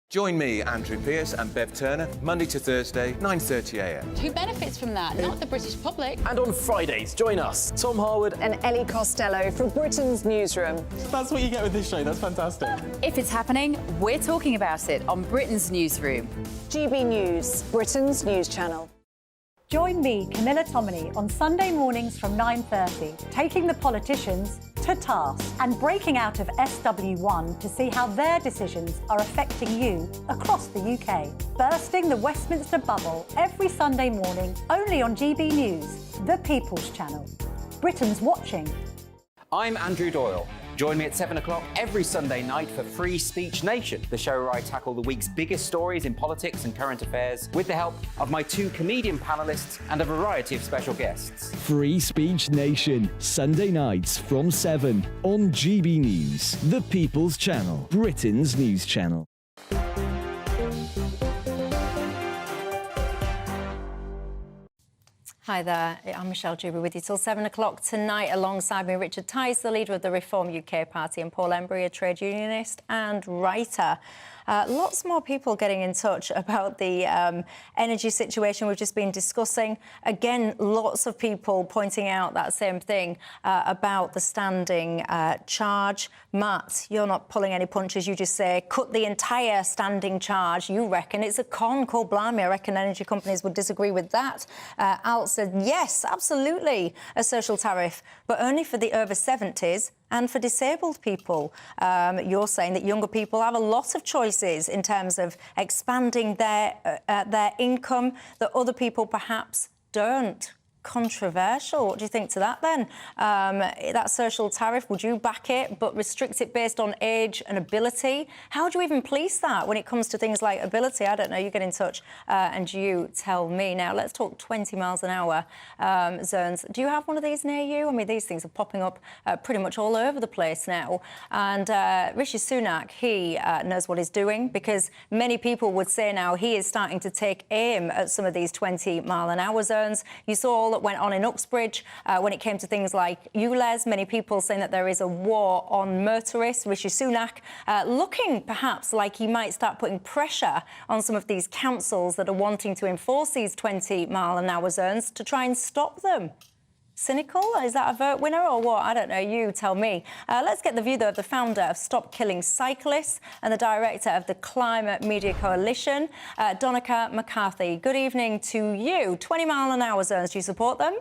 Join me, Andrew Pearce and Bev Turner, Monday to Thursday, 9:30 a.m. Who benefits from that? Not the British public. And on Fridays, join us, Tom Harwood and Ellie Costello from Britain's Newsroom. That's what you get with this show. That's fantastic. If it's happening, we're talking about it on Britain's Newsroom. GB News, Britain's news channel. Join me, Camilla Tominey, on Sunday mornings from 9:30, taking the politicians to task and breaking out of SW1 to see how their decisions are affecting you across the UK. Bursting the Westminster bubble every Sunday morning, only on GB News, the People's Channel. Britain's watching. I'm Andrew Doyle. Join me at 7 o'clock every Sunday night for Free Speech Nation, the show where I tackle the week's biggest stories in politics and current affairs with the help of my 2 comedian panellists and a variety of special guests. Free Speech Nation, Sunday nights from 7 on GB News, the People's Channel, Britain's news channel. Hi there, I'm Michelle Dewberry with you till 7 o'clock tonight. Alongside me, Richard Tice, the leader of the Reform UK Party, and Paul Embry, a trade unionist and writer. Lots more people getting in touch about the energy situation we've just been discussing. Again, lots of people pointing out that same thing about the standing charge. Matt, you're not pulling any punches. You just say, cut the entire standing charge. You reckon it's a con. Called blimey, I reckon energy companies would disagree with that. Al said, yes, absolutely, a social tariff, but only for the over 70s and for disabled people. You're saying that younger people have a lot of choices in terms of expanding their income that other people perhaps don't. Controversial. What do you think to that then? That social tariff, would you back it but restrict it based on age and ability? How do you even police that when it comes to things like ability? I don't know. You get in touch and you tell me. Now, let's talk 20 miles an hour zones. Do you have one of these near you? I mean, these things are popping up pretty much all over the place now. And Rishi Sunak, he knows what he's doing, because many people would say now he is starting to take aim at some of these 20 mile an hour zones. You saw all that went on in Uxbridge when it came to things like ULEZ. Many people saying that there is a war on motorists. Rishi Sunak looking perhaps like he might start putting pressure on some of these councils that are wanting to enforce these 20 mile an hour zones to try and stop them. Cynical? Is that a vote winner or what? I don't know. You tell me. Let's get the view, though, of the founder of Stop Killing Cyclists and the director of the Climate Media Coalition, Donncha McCarthy. Good evening to you. 20 mile an hour zones, do you support them?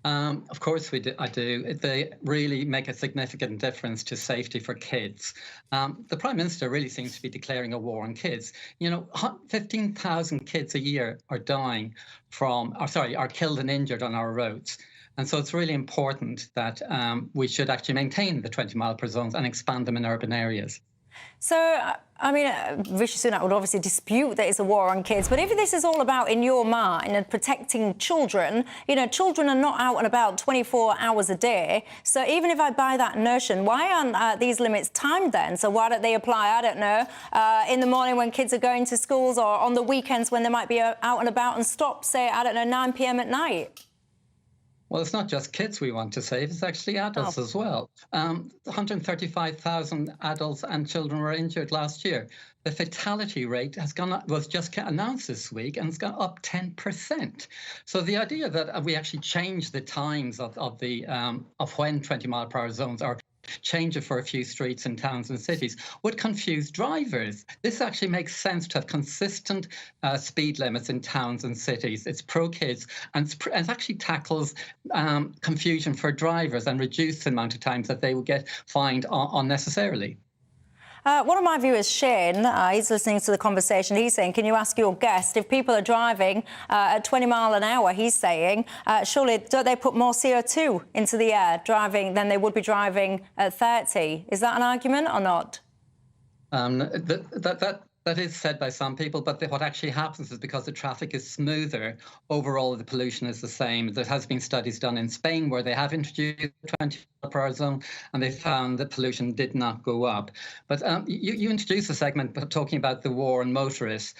Of course I do. They really make a significant difference to safety for kids. The Prime Minister really seems to be declaring a war on kids. You know, 15,000 kids a year are dying are killed and injured on our roads. And so it's really important that we should actually maintain the 20 mile per zones and expand them in urban areas. So, I mean, Rishi Sunak would obviously dispute that it's a war on kids, but if this is all about, in your mind, and protecting children, you know, children are not out and about 24 hours a day. So even if I buy that notion, why aren't these limits timed then? So why don't they apply, I don't know, in the morning when kids are going to schools, or on the weekends when they might be out and about, and stop, say, I don't know, 9 p.m. at night? Well, it's not just kids we want to save, it's actually adults as well. 135,000 adults and children were injured last year. The fatality rate has gone up, was just announced this week, and it's gone up 10%. So the idea that we actually change the times of when 20 mile per hour zones are change it for a few streets in towns and cities would confuse drivers. This actually makes sense to have consistent speed limits in towns and cities. It's pro-kids, and it actually tackles confusion for drivers and reduces the amount of times that they will get fined unnecessarily. One of my viewers, Shane, he's listening to the conversation. He's saying, can you ask your guest, if people are driving at 20 mile an hour, he's saying, surely don't they put more CO2 into the air driving than they would be driving at 30? Is that an argument or not? That is said by some people, but what actually happens is because the traffic is smoother, overall the pollution is the same. There has been studies done in Spain where they have introduced 20 mile per hour zone, and they found that pollution did not go up. But you introduced a segment talking about the war on motorists.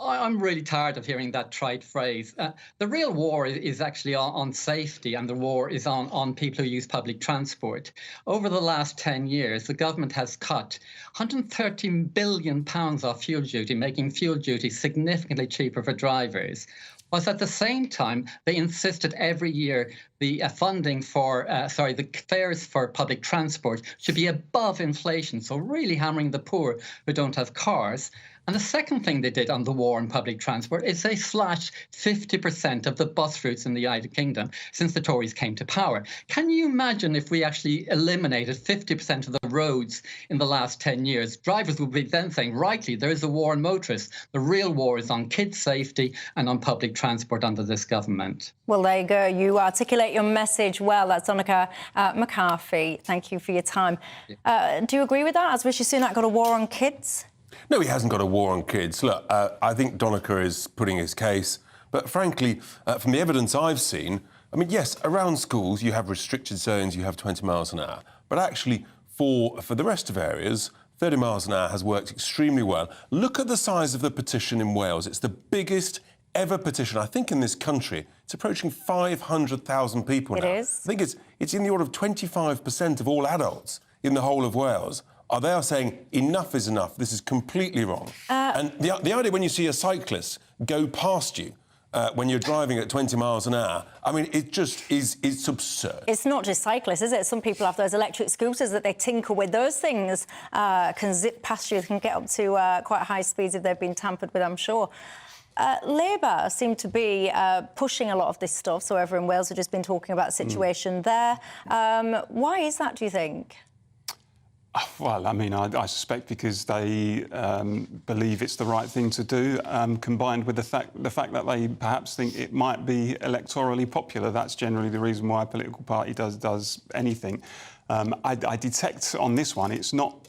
I'm really tired of hearing that trite phrase. The real war is actually on safety, and the war is on people who use public transport. Over the last 10 years, the government has cut £113 billion off fuel duty, making fuel duty significantly cheaper for drivers. Was at the same time, they insisted every year the funding for, the fares for public transport should be above inflation, so really hammering the poor who don't have cars. And the second thing they did on the war on public transport is they slashed 50% of the bus routes in the United Kingdom since the Tories came to power. Can you imagine if we actually eliminated 50% of the roads in the last 10 years? Drivers would be then saying, rightly, there is a war on motorists. The real war is on kids' safety and on public transport under this government. Well, there you go. You articulate your message well. That's Donncha McCarthy. Thank you for your time. Do you agree with that? Has Rishi Sunak got a war on kids? No, he hasn't got a war on kids. Look, I think Donncha is putting his case, but frankly, from the evidence I've seen, I mean, yes, around schools you have restricted zones, you have 20 miles an hour, but actually for the rest of areas, 30 miles an hour has worked extremely well. Look at the size of the petition in Wales. It's the biggest ever petition, I think in this country, it's approaching 500,000 people now. It is. I think it's in the order of 25% of all adults in the whole of Wales are there saying enough is enough, this is completely wrong. And the idea when you see a cyclist go past you when you're driving at 20 miles an hour, I mean, it just it's absurd. It's not just cyclists, is it? Some people have those electric scooters that they tinker with. Those things can zip past you, can get up to quite high speeds if they've been tampered with, I'm sure. Labour seem to be pushing a lot of this stuff, so over in Wales we've just been talking about the situation there. Why is that, do you think? Well, I mean, I suspect because they believe it's the right thing to do, combined with the fact that they perhaps think it might be electorally popular. That's generally the reason why a political party does anything. I detect on this one, it's not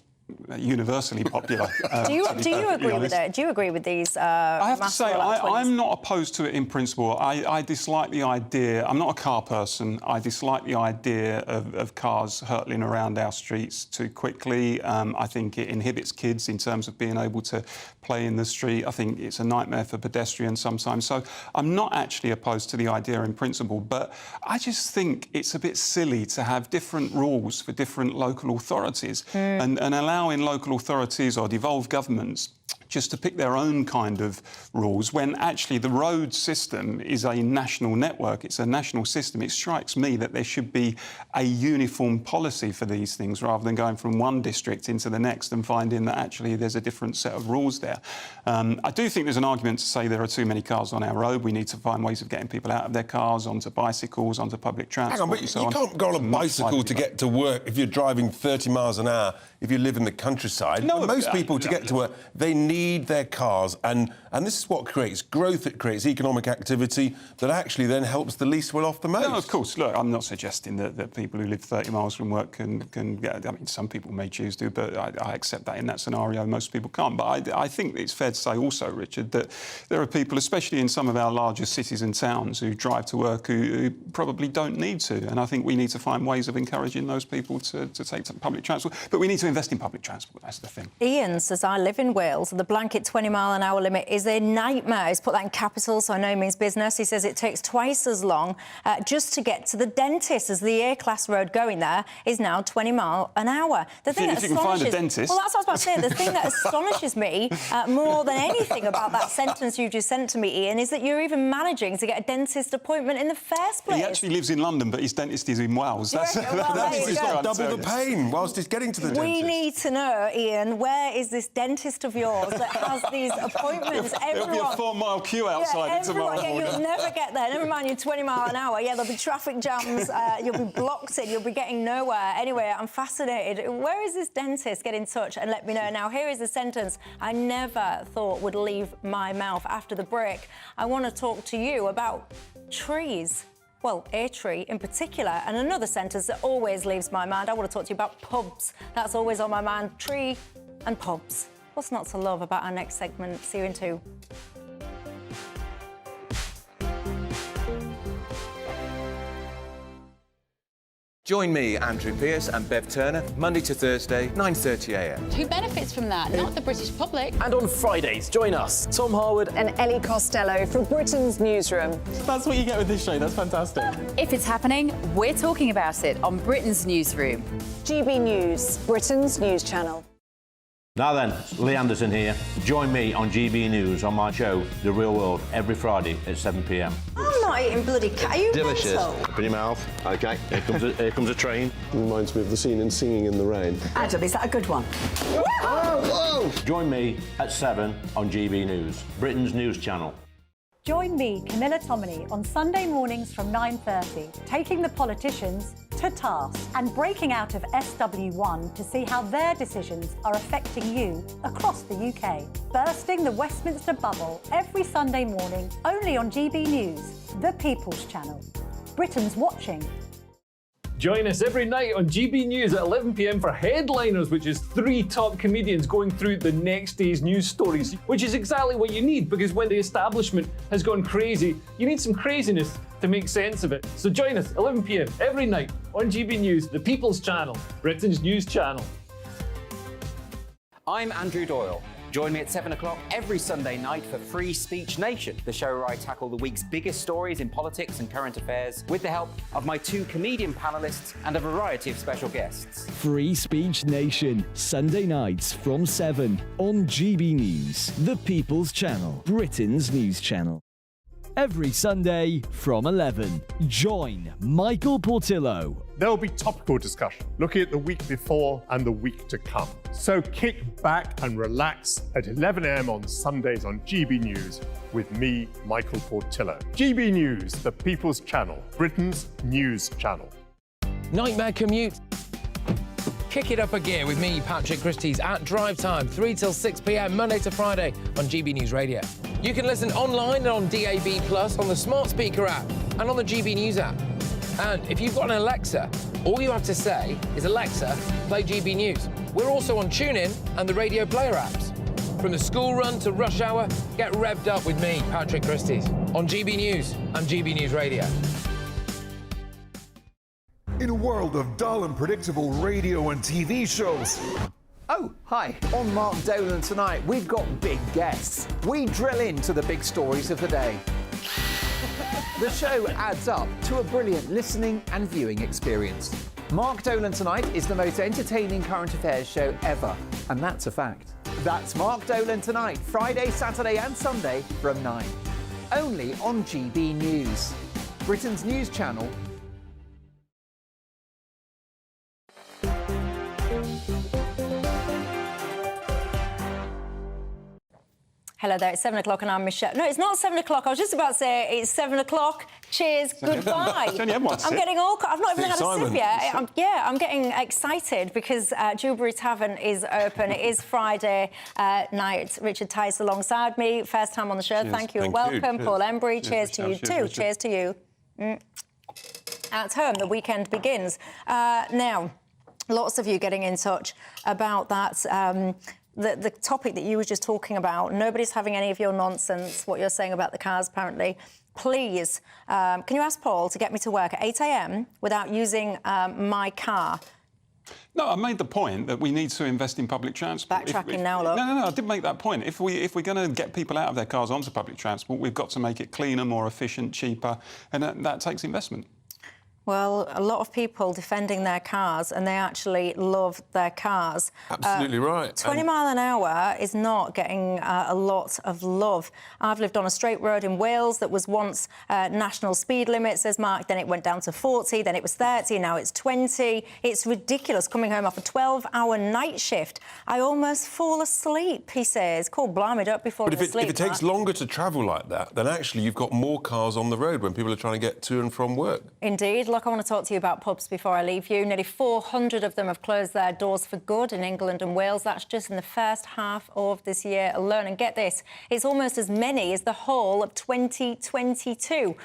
universally popular. Do you agree with it? Do you agree with these? I have to say, I'm not opposed to it in principle. I dislike the idea. I'm not a car person. I dislike the idea of cars hurtling around our streets too quickly. I think it inhibits kids in terms of being able to play in the street. I think it's a nightmare for pedestrians sometimes. So I'm not actually opposed to the idea in principle, but I just think it's a bit silly to have different rules for different local authorities and allowing local authorities or devolved governments just to pick their own kind of rules when actually the road system is a national network, it's a national system. It strikes me that there should be a uniform policy for these things rather than going from one district into the next and finding that actually there's a different set of rules there. I do think there's an argument to say there are too many cars on our road. We need to find ways of getting people out of their cars, onto bicycles, onto public transport. Hang on, but you can't go on a bicycle to get to work if you're driving 30 miles an hour if you live in the countryside. No, most people, to get to work, they need their cars, and this is what creates growth. It creates economic activity that actually then helps the least well off the most. No, of course. Look, I'm not suggesting that people who live 30 miles from work can get... I mean, some people may choose to, but I accept that in that scenario most people can't. But I think it's fair to say also, Richard, that there are people, especially in some of our larger cities and towns, who drive to work who probably don't need to. And I think we need to find ways of encouraging those people to take public transport. But we need to invest in public transport, that's the thing. Ian says, I live in Wales. The blanket 20-mile-an-hour limit is a nightmare. He's put that in capitals, so I know he means business. He says it takes twice as long just to get to the dentist, as the A-class road going there is now 20 miles an hour. The thing if you can find a dentist... Well, that's what I was about to say. The thing that astonishes me more than anything about that sentence you just sent to me, Ian, is that you're even managing to get a dentist appointment in the first place. He actually lives in London, but his dentist is in Wales. He's got double the pain whilst he's getting to the dentist. We need to know, Ian, where is this dentist of yours that has these appointments? There'll be a 4-mile queue outside tomorrow morning. You'll never get there. Never mind, you're 20 miles an hour. Yeah, there'll be traffic jams. You'll be blocked in. You'll be getting nowhere. Anyway, I'm fascinated. Where is this dentist? Get in touch and let me know. Now, here is the sentence I never thought would leave my mouth after the break. I want to talk to you about trees. Well, a tree in particular. And another sentence that always leaves my mind, I want to talk to you about pubs. That's always on my mind, tree and pubs. What's not to love about our next segment? See you in 2. Join me, Andrew Pearce and Bev Turner, Monday to Thursday, 9:30 a.m. Who benefits from that? Not the British public. And on Fridays, join us, Tom Harwood and Ellie Costello from Britain's Newsroom. That's what you get with this show. That's fantastic. If it's happening, we're talking about it on Britain's Newsroom. GB News, Britain's news channel. Now then, Lee Anderson here. Join me on GB News on my show, The Real World, every Friday at 7 p.m. I'm not eating bloody cat. Are you Delicious. mental? Open your mouth. OK, here comes a train. Reminds me of the scene in Singing in the Rain. Adam, is that a good one? Whoa! Join me at 7 on GB News, Britain's news channel. Join me, Camilla Tominey, on Sunday mornings from 9:30, taking the politicians to task and breaking out of SW1 to see how their decisions are affecting you across the UK. Bursting the Westminster bubble every Sunday morning, only on GB News, the People's Channel. Britain's watching. Join us every night on GB News at 11 p.m. for Headliners, which is 3 top comedians going through the next day's news stories, which is exactly what you need, because when the establishment has gone crazy, you need some craziness to make sense of it. So join us 11 p.m. every night on GB News, the People's Channel, Britain's news channel. I'm Andrew Doyle. Join me at 7 o'clock every Sunday night for Free Speech Nation, the show where I tackle the week's biggest stories in politics and current affairs with the help of my two comedian panellists and a variety of special guests. Free Speech Nation, Sunday nights from 7 on GB News, the People's Channel, Britain's news channel. Every Sunday from 11, join Michael Portillo. There will be topical discussion, looking at the week before and the week to come. So kick back and relax at 11 a.m. on Sundays on GB News with me, Michael Portillo. GB News, the People's Channel, Britain's news channel. Nightmare commute. Kick it up a gear with me, Patrick Christie's, at drive time, 3 till 6 p.m, Monday to Friday on GB News Radio. You can listen online and on DAB+, on the smart speaker app, and on the GB News app. And if you've got an Alexa, all you have to say is, Alexa, play GB News. We're also on TuneIn and the Radio Player apps. From the school run to rush hour, get revved up with me, Patrick Christie's, on GB News and GB News Radio. In a world of dull and predictable radio and TV shows. Oh, hi. On Mark Dolan tonight, we've got big guests. We drill into the big stories of the day. The show adds up to a brilliant listening and viewing experience. Mark Dolan Tonight is the most entertaining current affairs show ever, and that's a fact. That's Mark Dolan Tonight, Friday, Saturday and Sunday from 9. Only on GB News, Britain's news channel. Hello there, it's 7 o'clock and I'm Michelle. No, it's not 7 o'clock. I was just about to say it's 7 o'clock. Cheers, goodbye. I'm getting all... I've not even had a sip yet. I'm getting excited because Dewberry Tavern is open. It is Friday night. Richard Tice alongside me. First time on the show. Thank you and welcome. Paul Embry, cheers to you too. Cheers to you. At home, the weekend begins. Now, lots of you getting in touch about that... The topic that you were just talking about, nobody's having any of your nonsense, what you're saying about the cars, apparently. Please, can you ask Paul to get me to work at 8 a.m. without using my car? No, I made the point that we need to invest in public transport. Backtracking now, look. No, I did make that point. If we're going to get people out of their cars onto public transport, we've got to make it cleaner, more efficient, cheaper, and that takes investment. Well, a lot of people defending their cars, and they actually love their cars. Absolutely right. 20 mile an hour is not getting a lot of love. I've lived on a straight road in Wales that was once national speed limit, says Mark, then it went down to 40, then it was 30, now it's 20. It's ridiculous coming home off a 12-hour night shift. I almost fall asleep, he says. Cool, blimey, don't be falling asleep. But if it takes longer to travel like that, then actually you've got more cars on the road when people are trying to get to and from work. Indeed. Look, I want to talk to you about pubs before I leave you. Nearly 400 of them have closed their doors for good in England and Wales. That's just in the first half of this year alone. And get this, it's almost as many as the whole of 2022.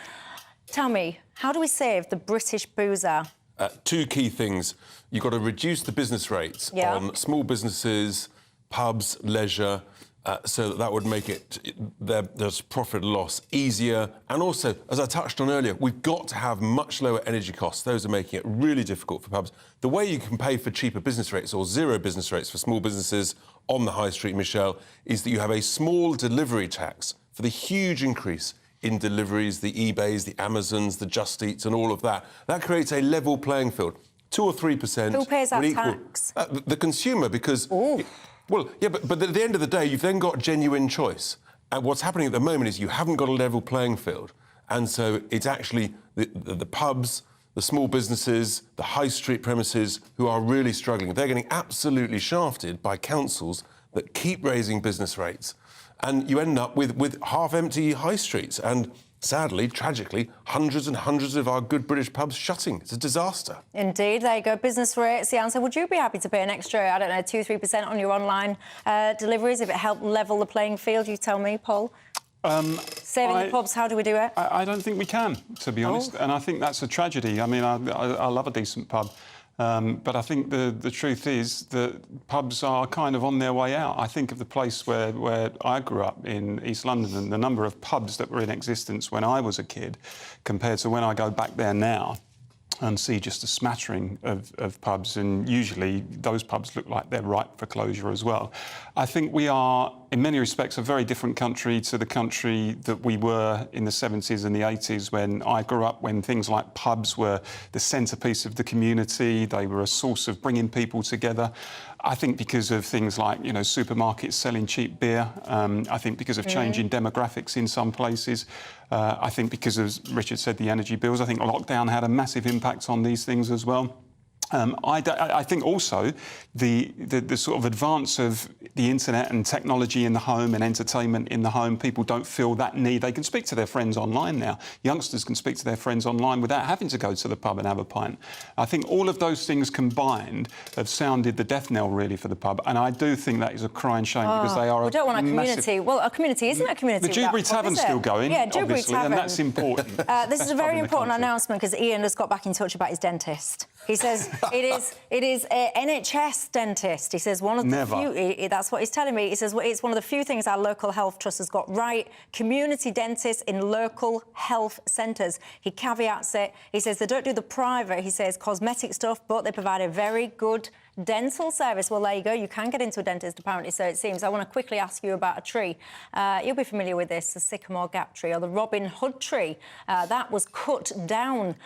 Tell me, how do we save the British boozer? Two key things. You've got to reduce the business rates on small businesses, pubs, leisure, so that would make it, there's profit and loss easier. And also, as I touched on earlier, we've got to have much lower energy costs. Those are making it really difficult for pubs. The way you can pay for cheaper business rates or zero business rates for small businesses on the high street, Michelle, is that you have a small delivery tax for the huge increase in deliveries, the eBays, the Amazons, the Just Eats and all of that. That creates a level playing field. 2 or 3%. Who pays that tax? The consumer, because... Well, yeah, but at the end of the day, you've then got genuine choice. And what's happening at the moment is you haven't got a level playing field. And so it's actually the pubs, the small businesses, the high street premises who are really struggling. They're getting absolutely shafted by councils that keep raising business rates. And you end up with half-empty high streets. And sadly, tragically, hundreds and hundreds of our good British pubs shutting. It's a disaster. Indeed, there you go. Business rates, the answer. Would you be happy to pay an extra, I don't know, 2-3% on your online deliveries if it helped level the playing field? You tell me, Paul. Saving the pubs, how do we do it? I don't think we can, to be honest. And I think that's a tragedy. I mean, I love a decent pub. But I think the truth is that pubs are kind of on their way out. I think of the place where I grew up in East London and the number of pubs that were in existence when I was a kid compared to when I go back there now. and see just a smattering of pubs, and usually those pubs look like they're ripe for closure as well. I think we are, in many respects, a very different country to the country that we were in the 70s and the 80s when I grew up, when things like pubs were the centrepiece of the community, they were a source of bringing people together. I think because of things like, you know, supermarkets selling cheap beer, I think because of changing demographics in some places, I think because, as Richard said, the energy bills, I think lockdown had a massive impact on these things as well. I think also the sort of advance of the internet and technology in the home and entertainment in the home, people don't feel that need. They can speak to their friends online now. Youngsters can speak to their friends online without having to go to the pub and have a pint. I think all of those things combined have sounded the death knell really for the pub, and I do think that is a crying shame because they are we don't want a community. Well, a community isn't a community. The Dewberry Tavern's still going, yeah, Dewberry Tavern. and that's important. This is a very important announcement because Ian has got back in touch about his dentist. He says it is a NHS dentist. He says one of the few. That's what he's telling me. He says it's one of the few things our local health trust has got right. Community dentists in local health centres. He caveats it. He says they don't do the private. He says cosmetic stuff, but they provide a very good dental service. Well, there you go. You can get into a dentist, apparently, so it seems. I want to quickly ask you about a tree. You'll be familiar with this, the sycamore gap tree or the Robin Hood tree. That was cut down.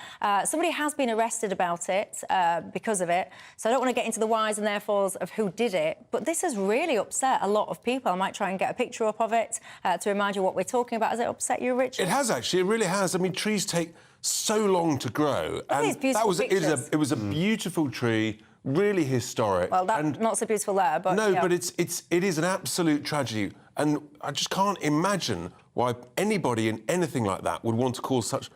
Somebody has been arrested about it because of it, so I don't want to get into the whys and therefores of who did it, but this has really upset a lot of people. I might try and get a picture up of it to remind you what we're talking about. Has it upset you, Richard? It has, actually. It really has. I mean, trees take so long to grow. And that was it was a beautiful tree, really historic. Well, that's not so beautiful there, but... No, but it is an absolute tragedy, and I just can't imagine why anybody in anything like that would want to cause such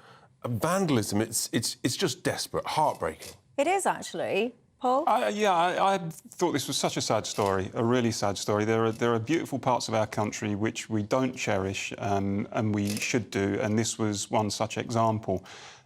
vandalism. It's just desperate, heartbreaking. It is, actually. Paul? I thought this was such a sad story, a really sad story. There are beautiful parts of our country which we don't cherish, and we should do, and this was one such example.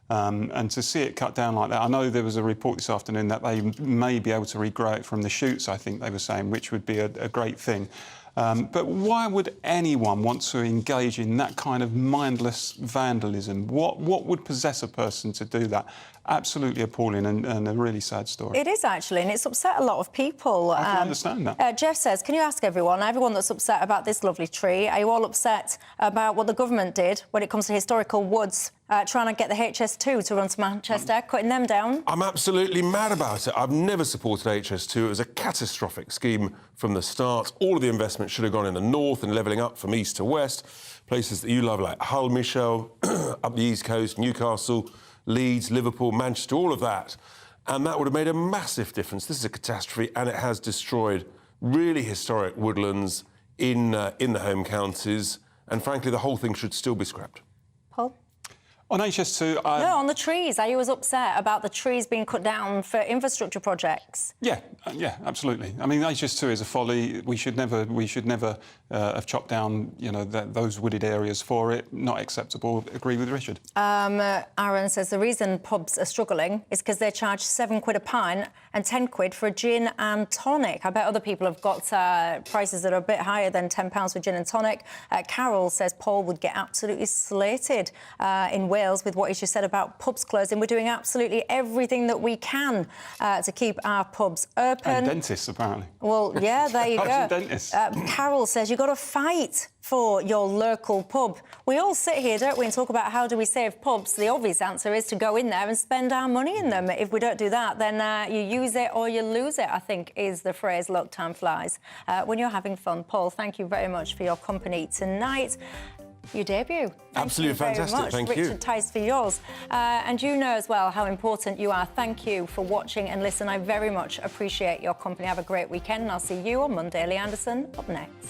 And to see it cut down like that, I know there was a report this afternoon that they may be able to regrow it from the shoots, I think they were saying, which would be a great thing. But why would anyone want to engage in that kind of mindless vandalism? What would possess a person to do that? Absolutely appalling and a really sad story. It is, actually, and it's upset a lot of people. I can understand that. Jeff says, can you ask everyone that's upset about this lovely tree, are you all upset about what the government did when it comes to historical woods, trying to get the HS2 to run to Manchester, cutting them down? I'm absolutely mad about it. I've never supported HS2. It was a catastrophic scheme from the start. All of the investment should have gone in the north and levelling up from east to west. Places that you love, like Hull, Michelle, up the east coast, Newcastle, Leeds, Liverpool, Manchester, all of that. And that would have made a massive difference. This is a catastrophe, and it has destroyed really historic woodlands in the home counties. And frankly, the whole thing should still be scrapped. Paul? On HS2... No, on the trees. Are you as upset about the trees being cut down for infrastructure projects? Yeah, absolutely. I mean, HS2 is a folly. We should never have chopped down, you know, those wooded areas for it. Not acceptable. Agree with Richard. Aaron says the reason pubs are struggling is because they charge £7 a pint and £10 for a gin and tonic. I bet other people have got prices that are a bit higher than £10 for gin and tonic. Carol says Paul would get absolutely slated in Wales with what he just said about pubs closing. We're doing absolutely everything that we can to keep our pubs open. And dentists, apparently. Well, yeah, there you go. Dentists. Carol says you've got to fight for your local pub. We all sit here, don't we, and talk about how do we save pubs. The obvious answer is to go in there and spend our money in them. If we don't do that, then you use it or you lose it, I think is the phrase. Look, time flies when you're having fun. Paul, thank you very much for your company tonight. Your debut. Absolutely fantastic, thank you. Richard Tice for yours. And you know as well how important you are. Thank you for watching and listen. I very much appreciate your company. Have a great weekend and I'll see you on Monday. Lee Anderson up next.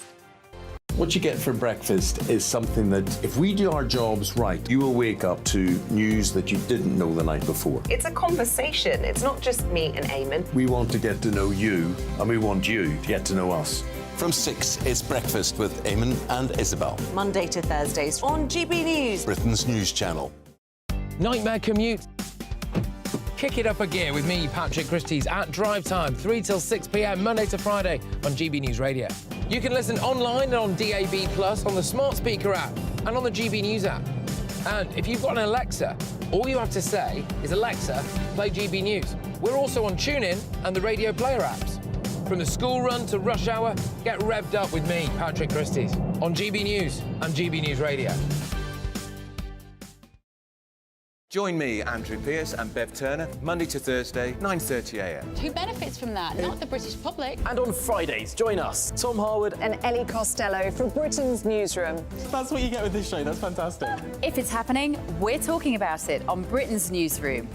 What you get for breakfast is something that, if we do our jobs right, you will wake up to news that you didn't know the night before. It's a conversation. It's not just me and Eamon. We want to get to know you, and we want you to get to know us. From 6, it's Breakfast with Eamon and Isabel. Monday to Thursdays on GB News, Britain's news channel. Nightmare commute. Kick it up a gear with me, Patrick Christie's, at drive time, 3 till 6 p.m, Monday to Friday on GB News Radio. You can listen online and on DAB+, on the smart speaker app and on the GB News app. And if you've got an Alexa, All you have to say is, Alexa, play GB News. We're also on TuneIn and the Radio Player apps. From the school run to rush hour, get revved up with me, Patrick Christys, on GB News and GB News Radio. Join me, Andrew Pearce and Bev Turner, Monday to Thursday, 9:30 a.m. Who benefits from that? Not the British public. And on Fridays, join us, Tom Harwood and Ellie Costello from Britain's Newsroom. That's what you get with this show. That's fantastic. If it's happening, we're talking about it on Britain's Newsroom.